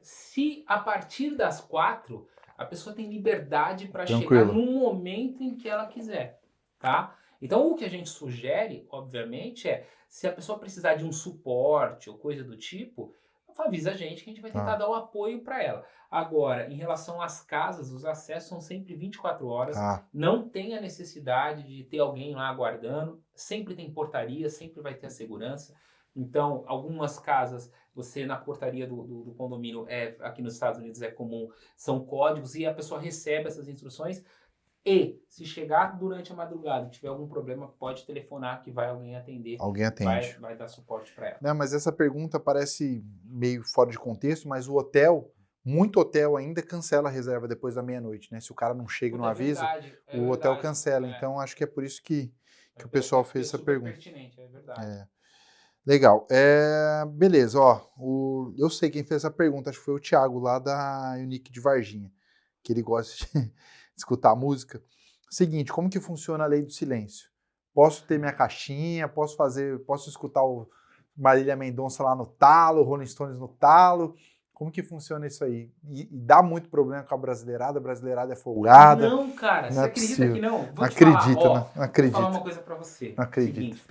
Se a partir das 4, a pessoa tem liberdade para chegar no momento em que ela quiser, tá? Então, o que a gente sugere, obviamente, se a pessoa precisar de um suporte ou coisa do tipo, avisa a gente que a gente vai tentar dar o apoio para ela. Agora, em relação às casas, os acessos são sempre 24 horas, não tem a necessidade de ter alguém lá aguardando, sempre tem portaria, sempre vai ter a segurança. Então, algumas casas, você na portaria do condomínio, aqui nos Estados Unidos é comum, são códigos e a pessoa recebe essas instruções. E, se chegar durante a madrugada e tiver algum problema, pode telefonar que vai alguém atender. Alguém atende. Vai dar suporte para ela. Não, mas essa pergunta parece meio fora de contexto, mas o hotel, muito hotel ainda cancela a reserva depois da meia-noite, né? Se o cara não chega no aviso, o hotel cancela. Então, acho que é por isso que o pessoal fez essa pergunta. Pertinente, é verdade. Legal. Beleza, ó. Eu sei quem fez essa pergunta, acho que foi o Thiago, lá da Unique de Varginha, que ele gosta de escutar música. Seguinte, como que funciona a lei do silêncio? Posso ter minha caixinha, posso escutar o Marília Mendonça lá no talo, Rolling Stones no talo. Como que funciona isso aí? E dá muito problema com a brasileirada é folgada. Não, cara, você acredita que não? Não acredita, não acredita. Vou falar uma coisa pra você. Não acredito. Seguinte,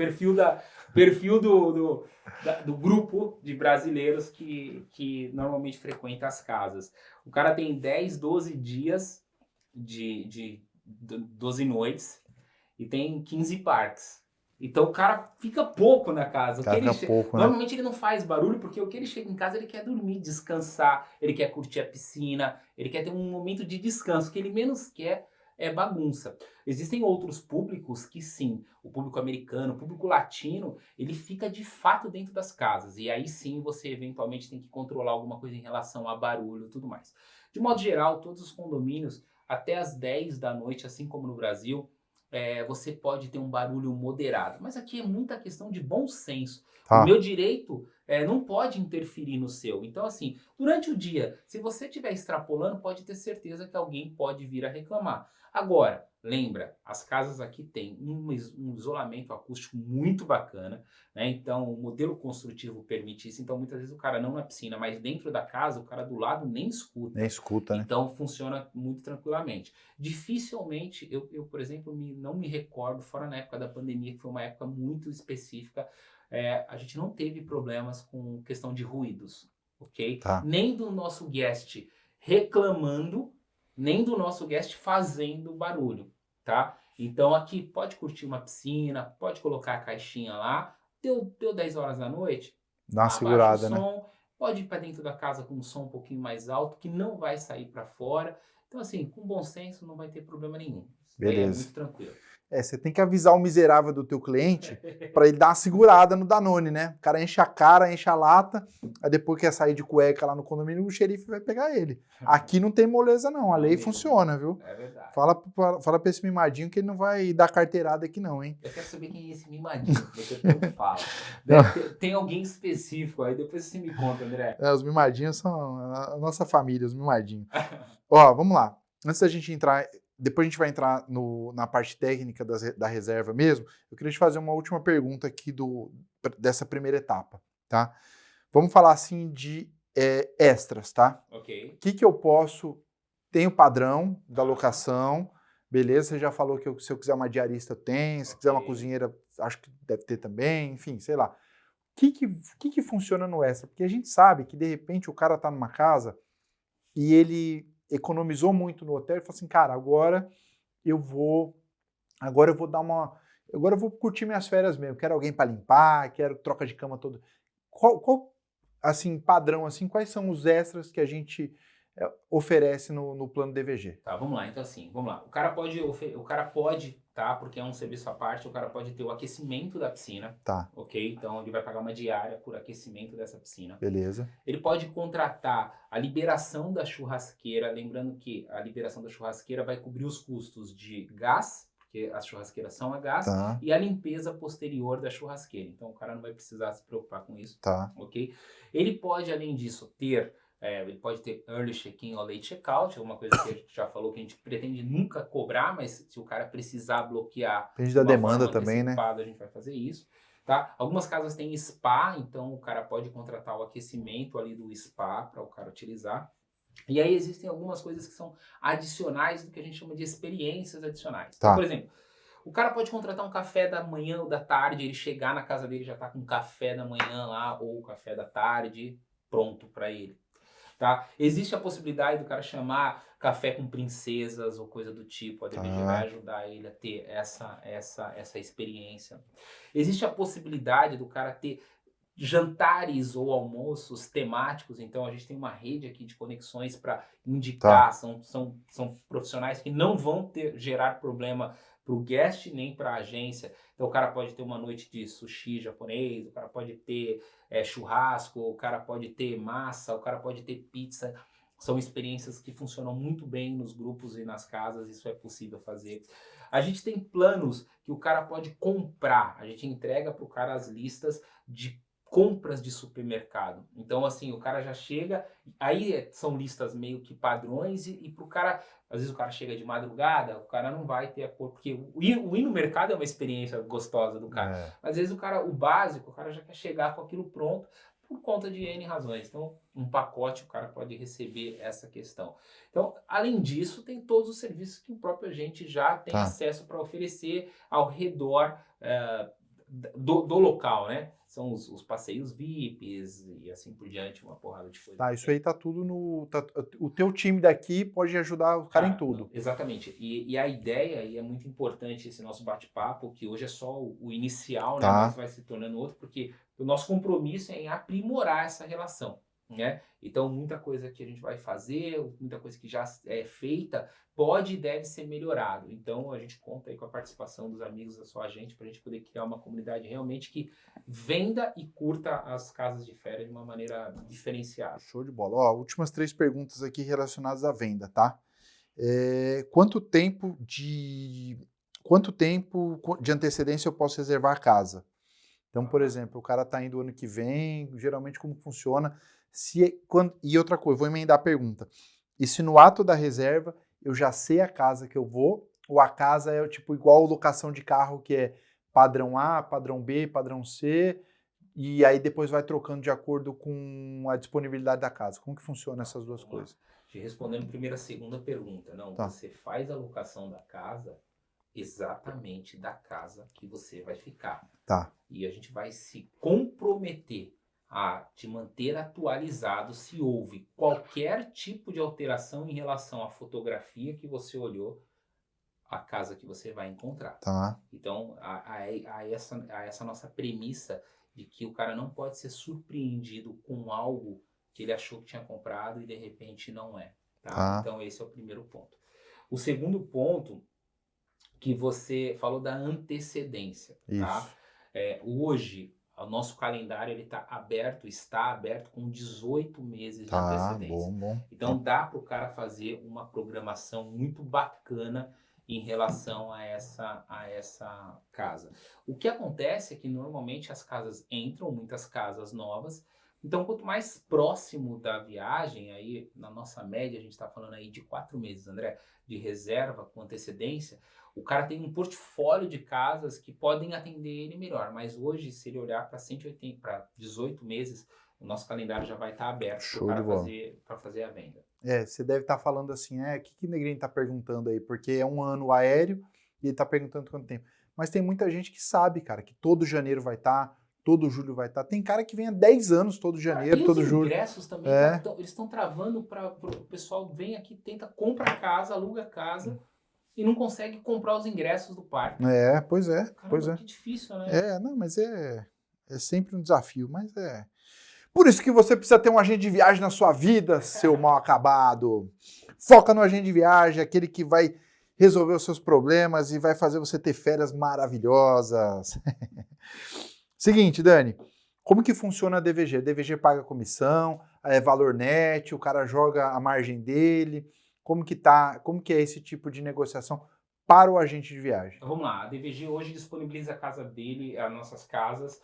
perfil do grupo de brasileiros que normalmente frequenta as casas. O cara tem 10, 12 dias de 12 noites e tem 15 parques. Então o cara fica pouco na casa. Normalmente ele não faz barulho porque o que ele chega em casa ele quer dormir, descansar, ele quer curtir a piscina, ele quer ter um momento de descanso. O que ele menos quer é bagunça. Existem outros públicos que sim, o público americano, o público latino, ele fica de fato dentro das casas. E aí sim você eventualmente tem que controlar alguma coisa em relação a barulho e tudo mais. De modo geral, todos os condomínios, até as 10 da noite, assim como no Brasil, você pode ter um barulho moderado. Mas aqui é muita questão de bom senso. O meu direito não pode interferir no seu. Então, assim, durante o dia, se você estiver extrapolando, pode ter certeza que alguém pode vir a reclamar. Agora, lembra, as casas aqui têm um isolamento acústico muito bacana, né? Então, o modelo construtivo permite isso. Então, muitas vezes o cara não na piscina, mas dentro da casa, o cara do lado nem escuta. Nem escuta, né? Então, funciona muito tranquilamente. Dificilmente, eu por exemplo, não me recordo, fora na época da pandemia, que foi uma época muito específica, a gente não teve problemas com questão de ruídos, ok? Nem do nosso guest reclamando, nem do nosso guest fazendo barulho, tá? Então aqui pode curtir uma piscina, pode colocar a caixinha lá, deu 10 horas da noite, dá uma segurada, o som, pode ir para dentro da casa com um som um pouquinho mais alto, que não vai sair para fora. Então assim, com bom senso não vai ter problema nenhum. Beleza. É muito tranquilo. Você tem que avisar o miserável do teu cliente para ele dar uma segurada no Danone, né? O cara enche a cara, enche a lata, aí depois quer sair de cueca lá no condomínio, o xerife vai pegar ele. Aqui não tem moleza não, a lei funciona, viu? É verdade. Fala pra esse mimadinho que ele não vai dar carteirada aqui não, hein? Eu quero saber quem é esse mimadinho, depois tu fala. Tem alguém específico aí, depois você me conta, André. Os mimadinhos são a nossa família, os mimadinhos. Ó, vamos lá. Antes da gente entrar depois a gente vai entrar na parte técnica da reserva mesmo. Eu queria te fazer uma última pergunta aqui dessa primeira etapa, tá? Vamos falar assim de extras, tá? Ok. O que eu posso... Tem o padrão da locação, beleza? Você já falou que se eu quiser uma diarista eu tenho, se quiser uma cozinheira, acho que deve ter também, enfim, sei lá. O que funciona no extra? Porque a gente sabe que, de repente, o cara tá numa casa e ele economizou muito no hotel e falou assim, cara, agora eu vou dar agora eu vou curtir minhas férias mesmo, quero alguém para limpar, quero troca de cama todo. Qual assim, padrão, assim, quais são os extras que a gente oferece no plano DVG? Tá, vamos lá. Então, assim, vamos lá. O cara pode, tá? Porque é um serviço à parte, o cara pode ter o aquecimento da piscina, Tá, ok? Então, ele vai pagar uma diária por aquecimento dessa piscina. beleza. Ele pode contratar a liberação da churrasqueira, lembrando que a liberação da churrasqueira vai cobrir os custos de gás, porque as churrasqueiras são a gás, Tá, e a limpeza posterior da churrasqueira. Então, o cara não vai precisar se preocupar com isso, tá, ok? Ele pode, além disso, ele pode ter early check-in ou late check-out, uma coisa que a gente já falou que a gente pretende nunca cobrar, mas se o cara precisar bloquear depende de da uma demanda forma também, né? antecipada, a gente vai fazer isso. Tá? Algumas casas têm spa, então o cara pode contratar o aquecimento ali do spa para o cara utilizar. E aí existem algumas coisas que são adicionais do que a gente chama de experiências adicionais. Então, Tá. por exemplo, o cara pode contratar um café da manhã ou da tarde, ele chegar na casa dele já tá com café da manhã lá ou café da tarde pronto para ele. Tá? Existe a possibilidade do cara chamar café com princesas ou coisa do tipo. A DVG vai ajudar ele a ter essa experiência. Existe a possibilidade do cara ter jantares ou almoços temáticos. Então a gente tem uma rede aqui de conexões para indicar. São profissionais que não vão gerar problema para o guest nem para a agência. Então o cara pode ter uma noite de sushi japonês, o cara pode ter churrasco, o cara pode ter massa, o cara pode ter pizza. São experiências que funcionam muito bem nos grupos e nas casas, isso é possível fazer. A gente tem planos que o cara pode comprar, a gente entrega para o cara as listas de compras de supermercado. Então, assim, o cara já chega, aí são listas meio que padrões e pro cara, às vezes o cara chega de madrugada, o cara não vai ter a cor, porque o ir no mercado é uma experiência gostosa do cara. Às vezes o básico, o cara já quer chegar com aquilo pronto por conta de N razões. Então, um pacote o cara pode receber essa questão. Então, além disso, tem todos os serviços que o próprio agente já tem acesso para oferecer ao redor do local, né? São os passeios VIPs e assim por diante, uma porrada de coisa. Tá, isso aí tá tudo o teu time daqui pode ajudar o cara em tudo. Exatamente. E a ideia, e é muito importante esse nosso bate-papo, que hoje é só o inicial, né? Mas vai se tornando outro, porque o nosso compromisso é em aprimorar essa relação, né? Então, muita coisa que a gente vai fazer, muita coisa que já é feita, pode e deve ser melhorado. Então, a gente conta aí com a participação dos amigos da sua agente para a gente poder criar uma comunidade realmente que venda e curta as casas de férias de uma maneira diferenciada. Show de bola. Ó, últimas 3 perguntas aqui relacionadas à venda, tá? Quanto tempo de antecedência eu posso reservar a casa? Então, por exemplo, o cara está indo ano que vem, geralmente como funciona? E outra coisa, vou emendar a pergunta. E se no ato da reserva eu já sei a casa que eu vou, ou a casa é tipo igual locação de carro, que é padrão A, padrão B, padrão C, e aí depois vai trocando de acordo com a disponibilidade da casa. Como que funciona essas duas coisas? Te respondendo primeiro a segunda pergunta. Não, você faz a locação da casa exatamente da casa que você vai ficar. Tá. E a gente vai se comprometer a te manter atualizado se houve qualquer tipo de alteração em relação à fotografia que você olhou, a casa que você vai encontrar. Tá. Então, a essa nossa premissa de que o cara não pode ser surpreendido com algo que ele achou que tinha comprado e de repente não é. Tá? Então, esse é o primeiro ponto. O segundo ponto, que você falou da antecedência. Tá? Hoje, o nosso calendário ele está aberto com 18 meses de antecedência. Bom. Então, dá para o cara fazer uma programação muito bacana em relação a essa casa. O que acontece é que normalmente as casas entram, muitas casas novas, Então, quanto mais próximo da viagem, aí na nossa média, a gente está falando aí de 4 meses, André, de reserva com antecedência, o cara tem um portfólio de casas que podem atender ele melhor. Mas hoje, se ele olhar para 180, para 18 meses, o nosso calendário já vai estar aberto para o Show de cara bola. fazer a venda. Você deve estar falando assim, o que o Negrinho está perguntando aí? Porque é um ano aéreo e ele está perguntando quanto tempo. Mas tem muita gente que sabe, cara, que todo janeiro vai estar, todo julho vai estar. Tem cara que vem há 10 anos todo janeiro, E todo os julho. ingressos também, eles estão travando para o pessoal vem aqui, tenta, compra a casa, aluga a casa e não consegue comprar os ingressos do parque. Pois é, Caramba, pois é. que difícil, né? Não, mas é sempre um desafio, mas é. Por isso que você precisa ter um agente de viagem na sua vida, seu mal acabado. Foca no agente de viagem, aquele que vai resolver os seus problemas e vai fazer você ter férias maravilhosas. Seguinte, Dani, como que funciona a DVG? A DVG paga comissão, é valor net, o cara joga a margem dele. Como que é esse tipo de negociação para o agente de viagem? Então, vamos lá, a DVG hoje disponibiliza a casa dele, as nossas casas,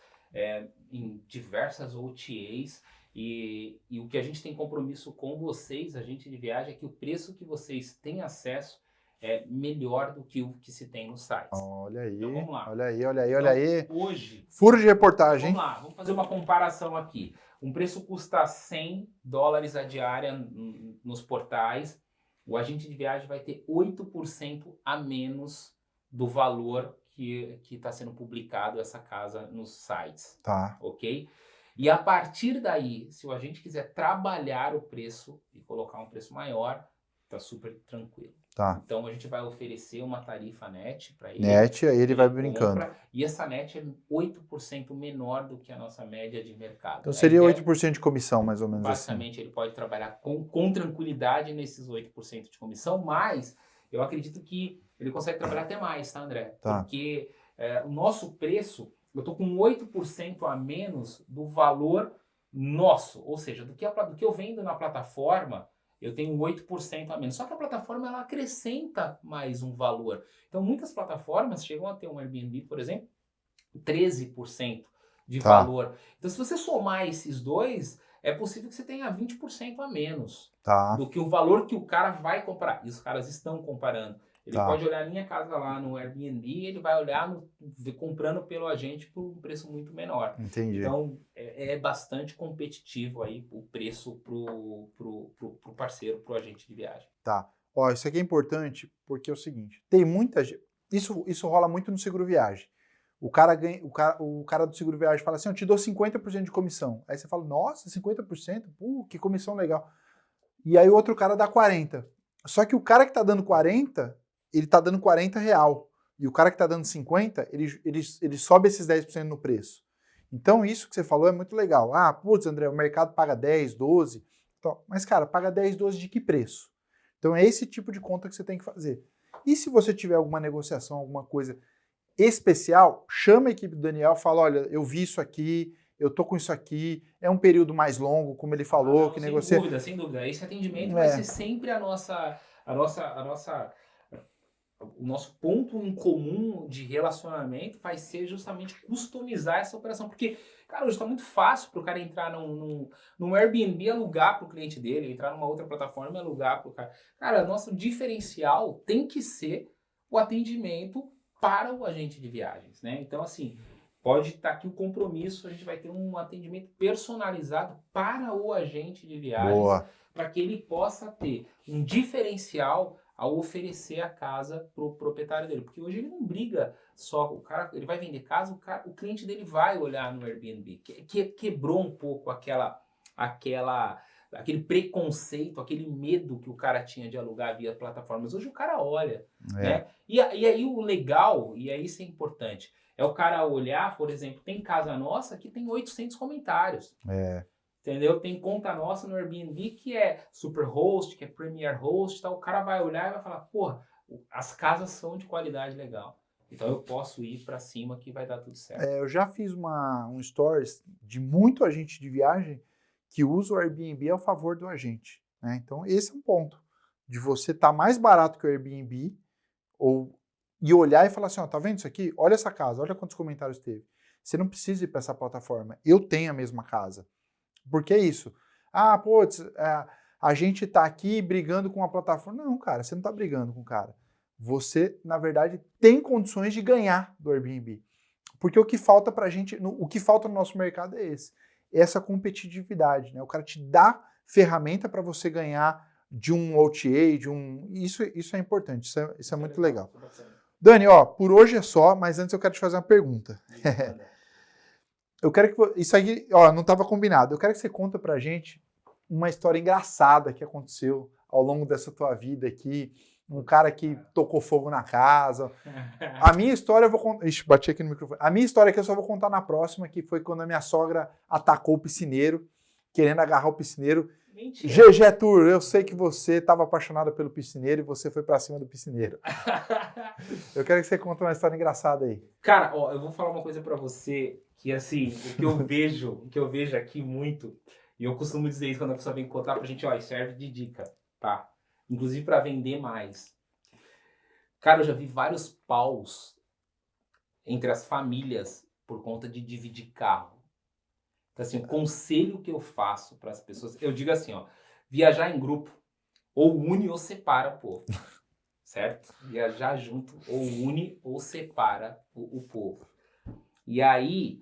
em diversas OTAs, e o que a gente tem compromisso com vocês, agente de viagem, é que o preço que vocês têm acesso é melhor do que o que se tem nos sites. Olha aí, Então, vamos lá. olha aí. Então, hoje, Furo de reportagem. vamos lá, vamos fazer uma comparação aqui. Um preço custa $100 a diária nos portais. O agente de viagem vai ter 8% a menos do valor que está sendo publicado essa casa nos sites. Tá. Ok? E a partir daí, se o agente quiser trabalhar o preço e colocar um preço maior, tá super tranquilo. Tá. Então a gente vai oferecer uma tarifa net para ele. Net, aí ele vai brincando. E essa net é 8% menor do que a nossa média de mercado. Então seria 8% de comissão, mais ou menos basicamente, assim. Ele pode trabalhar com tranquilidade nesses 8% de comissão, mas eu acredito que ele consegue trabalhar até mais, tá, André? Tá. Porque o nosso preço, eu tô com 8% a menos do valor nosso, ou seja, do que eu vendo na plataforma, eu tenho 8% a menos. Só que a plataforma, ela acrescenta mais um valor. Então, muitas plataformas chegam a ter um Airbnb, por exemplo, 13% de valor. Então, se você somar esses dois, é possível que você tenha 20% a menos do que o valor que o cara vai comprar. E os caras estão comparando. Ele pode olhar a minha casa lá no Airbnb e ele vai olhar comprando pelo agente por um preço muito menor. Entendi. Então, é bastante competitivo aí o preço pro parceiro, pro agente de viagem. Tá. Ó, isso aqui é importante porque é o seguinte, tem muita gente... Isso rola muito no seguro viagem. O cara do seguro viagem fala assim, eu te dou 50% de comissão. Aí você fala, nossa, 50%? Que comissão legal. E aí o outro cara dá 40%. Só que o cara que tá dando 40%, ele tá dando 40 real. E o cara que tá dando 50, ele sobe esses 10% no preço. Então isso que você falou é muito legal. Ah, putz, André, o mercado paga 10, 12. Então, mas, cara, paga 10, 12 de que preço? Então é esse tipo de conta que você tem que fazer. E se você tiver alguma negociação, alguma coisa especial, chama a equipe do Daniel, fala, olha, eu vi isso aqui, eu tô com isso aqui, é um período mais longo, como ele falou, que negocia... Sem dúvida. Esse atendimento vai ser sempre o nosso ponto em comum de relacionamento vai ser justamente customizar essa operação. Porque, cara, hoje está muito fácil para o cara entrar num Airbnb e alugar para o cliente dele, entrar numa outra plataforma e alugar para o cara. Cara, nosso diferencial tem que ser o atendimento para o agente de viagens, né? Então, assim, pode estar aqui o compromisso, a gente vai ter um atendimento personalizado para o agente de viagens, para que ele possa ter um diferencial ao oferecer a casa para o proprietário dele. Porque hoje ele não briga só, o cara, ele vai vender casa, o cliente dele vai olhar no Airbnb. Quebrou um pouco aquele preconceito, aquele medo que o cara tinha de alugar via plataformas. Hoje o cara olha, né? E aí o legal, e aí isso é importante, é o cara olhar, por exemplo, tem casa nossa que tem 800 comentários. Entendeu? Tem conta nossa no Airbnb que é Super Host, que é Premier Host, tal. O cara vai olhar e vai falar, porra, as casas são de qualidade legal. Então eu posso ir para cima que vai dar tudo certo. Eu já fiz um stories de muito agente de viagem que usa o Airbnb ao favor do agente, né? Então esse é um ponto, de você estar mais barato que o Airbnb e olhar e falar assim, ó, tá vendo isso aqui? Olha essa casa, olha quantos comentários teve. Você não precisa ir para essa plataforma. Eu tenho a mesma casa. Porque é isso. Ah, putz, a gente tá aqui brigando com a plataforma. Não, cara, você não tá brigando com o cara. Você, na verdade, tem condições de ganhar do Airbnb. Porque o que falta pra gente, o que falta no nosso mercado é essa competitividade, né? O cara te dá ferramenta para você ganhar de um OTA, Isso é importante, isso é muito legal. Dani, ó, por hoje é só, mas antes eu quero te fazer uma pergunta. Eu quero que isso aqui, ó, não estava combinado. Eu quero que você conta pra gente uma história engraçada que aconteceu ao longo dessa tua vida aqui. Um cara que tocou fogo na casa. A minha história eu vou contar. Ixi, bati aqui no microfone. A minha história que eu só vou contar na próxima, que foi quando a minha sogra atacou o piscineiro, querendo agarrar o piscineiro. Mentira. GG Tour, eu sei que você estava apaixonada pelo piscineiro e você foi pra cima do piscineiro. Eu quero que você conte uma história engraçada aí. Cara, ó, eu vou falar uma coisa pra você, que assim, o que eu vejo aqui muito, e eu costumo dizer isso quando a pessoa vem contar pra gente, ó, isso serve de dica, tá? Inclusive pra vender mais. Cara, eu já vi vários paus entre as famílias por conta de dividir carro. Então, assim, o conselho que eu faço para as pessoas, eu digo assim, ó, viajar em grupo, ou une ou separa o povo, certo? Viajar junto, ou une ou separa o povo. E aí,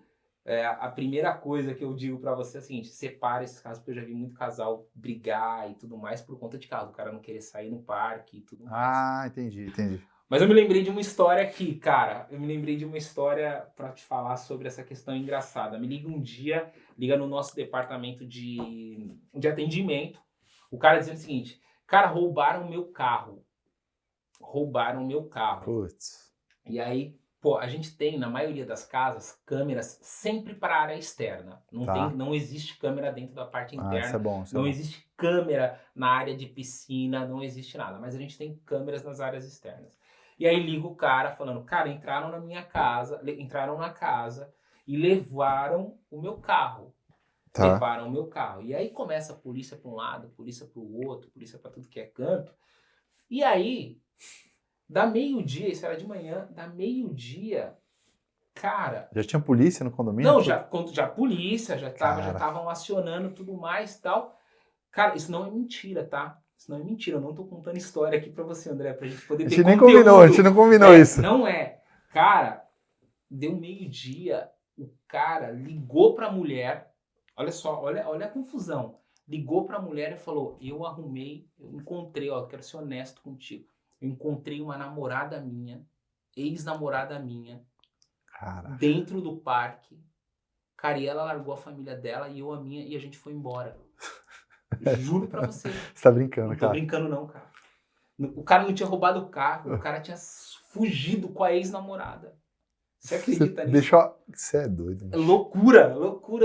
a primeira coisa que eu digo para você é a seguinte, separa esses casos, porque eu já vi muito casal brigar e tudo mais por conta de carro, o cara não querer sair no parque e tudo mais. Ah, entendi. Mas eu me lembrei de uma história aqui, cara. Eu me lembrei de uma história para te falar sobre essa questão engraçada. Me liga um dia, liga no nosso departamento de atendimento. O cara dizendo o seguinte, cara, roubaram o meu carro. Putz. E aí, pô, a gente tem, na maioria das casas, câmeras sempre para a área externa. Não existe câmera dentro da parte interna. Isso é bom. Não existe câmera na área de piscina, não existe nada. Mas a gente tem câmeras nas áreas externas. E aí liga o cara falando, cara, entraram na casa e levaram o meu carro. Tá. Levaram o meu carro. E aí começa a polícia para um lado, polícia para o outro, polícia para tudo que é canto. E aí, dá meio-dia, isso era de manhã, dá meio-dia, cara... Já tinha polícia no condomínio? Não, já polícia, já estavam acionando tudo mais e tal. Cara, isso não é mentira, tá? Isso não é mentira, eu não tô contando história aqui pra você, André, pra gente poder ter conteúdo. A gente não combinou isso. Não é. Cara, deu meio-dia, o cara ligou pra mulher, olha só, olha a confusão. Ligou pra mulher e falou, eu encontrei, ó, quero ser honesto contigo. Eu encontrei uma namorada minha, ex-namorada minha, Caraca. dentro do parque. Cara, e ela largou a família dela e eu a minha, e a gente foi embora. Juro pra você. Você tá brincando, Não tô cara. brincando não, cara. O cara não tinha roubado o carro, o cara tinha fugido com a ex-namorada. Você acredita nisso? Você é doido. Né? Loucura,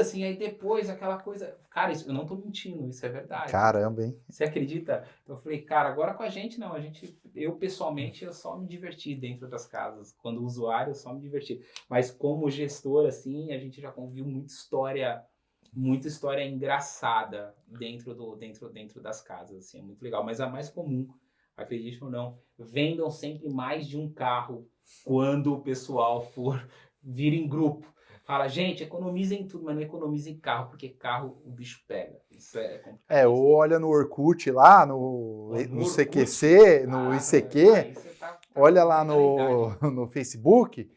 assim. Aí depois, aquela coisa... Cara, isso, eu não tô mentindo, isso é verdade. Caramba, hein? Você acredita? Eu falei, cara, agora com a gente não. Eu pessoalmente, eu só me diverti dentro das casas. Quando usuário, eu só me diverti. Mas como gestor, assim, a gente já conviu muita história engraçada dentro das casas, assim, é muito legal. Mas a mais comum, acredite ou não, vendam sempre mais de um carro quando o pessoal for vir em grupo. Fala, gente, economizem tudo, mas não economizem carro, porque carro o bicho pega. Isso é complicado. Ou olha no Orkut lá, no CQC, no ICQ, olha lá no Facebook,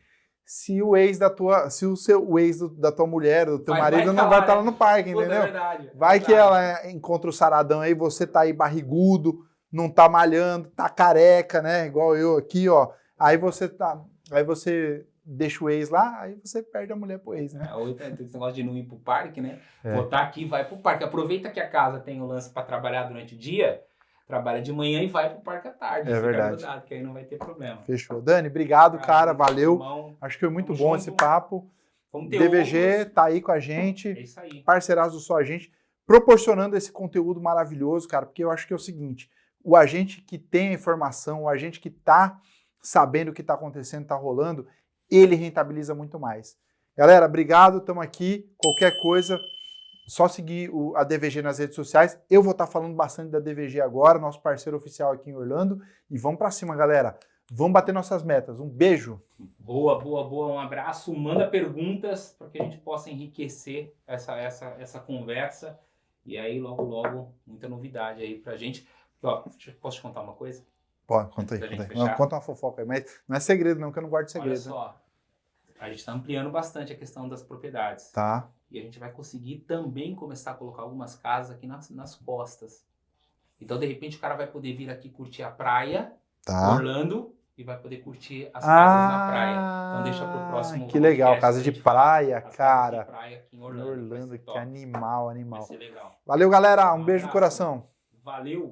se o ex da tua mulher, do teu marido não vai estar lá no parque, entendeu? É verdade, vai que ela encontra o saradão aí, você tá aí barrigudo, não tá malhando, tá careca, né? Igual eu aqui, ó. Aí você deixa o ex lá, aí você perde a mulher pro ex, né? Ou tem esse negócio de não ir pro parque, né? Botar aqui e vai pro parque. Aproveita que a casa tem o lance para trabalhar durante o dia, trabalha de manhã e vai pro parque à tarde. É verdade. Grudado, que aí não vai ter problema. Fechou. Dani, obrigado, cara. Valeu. Irmão, acho que foi muito bom esse papo. DVG tá aí com a gente. É isso aí. Parceiraço só a gente, proporcionando esse conteúdo maravilhoso, cara, porque eu acho que é o seguinte, o agente que tem a informação, o agente que tá sabendo o que tá acontecendo, tá rolando, ele rentabiliza muito mais. Galera, obrigado, estamos aqui. Qualquer coisa, só seguir a DVG nas redes sociais. Eu vou estar falando bastante da DVG agora, nosso parceiro oficial aqui em Orlando. E vamos para cima, galera. Vamos bater nossas metas. Um beijo. Boa, boa, boa. Um abraço. Manda perguntas para que a gente possa enriquecer essa conversa. E aí, logo, logo, muita novidade aí pra gente. Ó, posso te contar uma coisa? Pô, conta aí. Não, conta uma fofoca aí. Mas não é segredo, não, que eu não guardo segredo. Olha só, a gente está ampliando bastante a questão das propriedades. Tá. E a gente vai conseguir também começar a colocar algumas casas aqui nas costas. Então, de repente, o cara vai poder vir aqui curtir a praia, Tá. Orlando, e vai poder curtir as casas na praia. Então deixa pro próximo. Que legal, podcast, casa a de gente fala praia, as cara. casas de praia aqui em Orlando. Vai ser que top. animal, Vai animal. ser legal. Valeu, galera. Um beijo no abraço. coração. Valeu.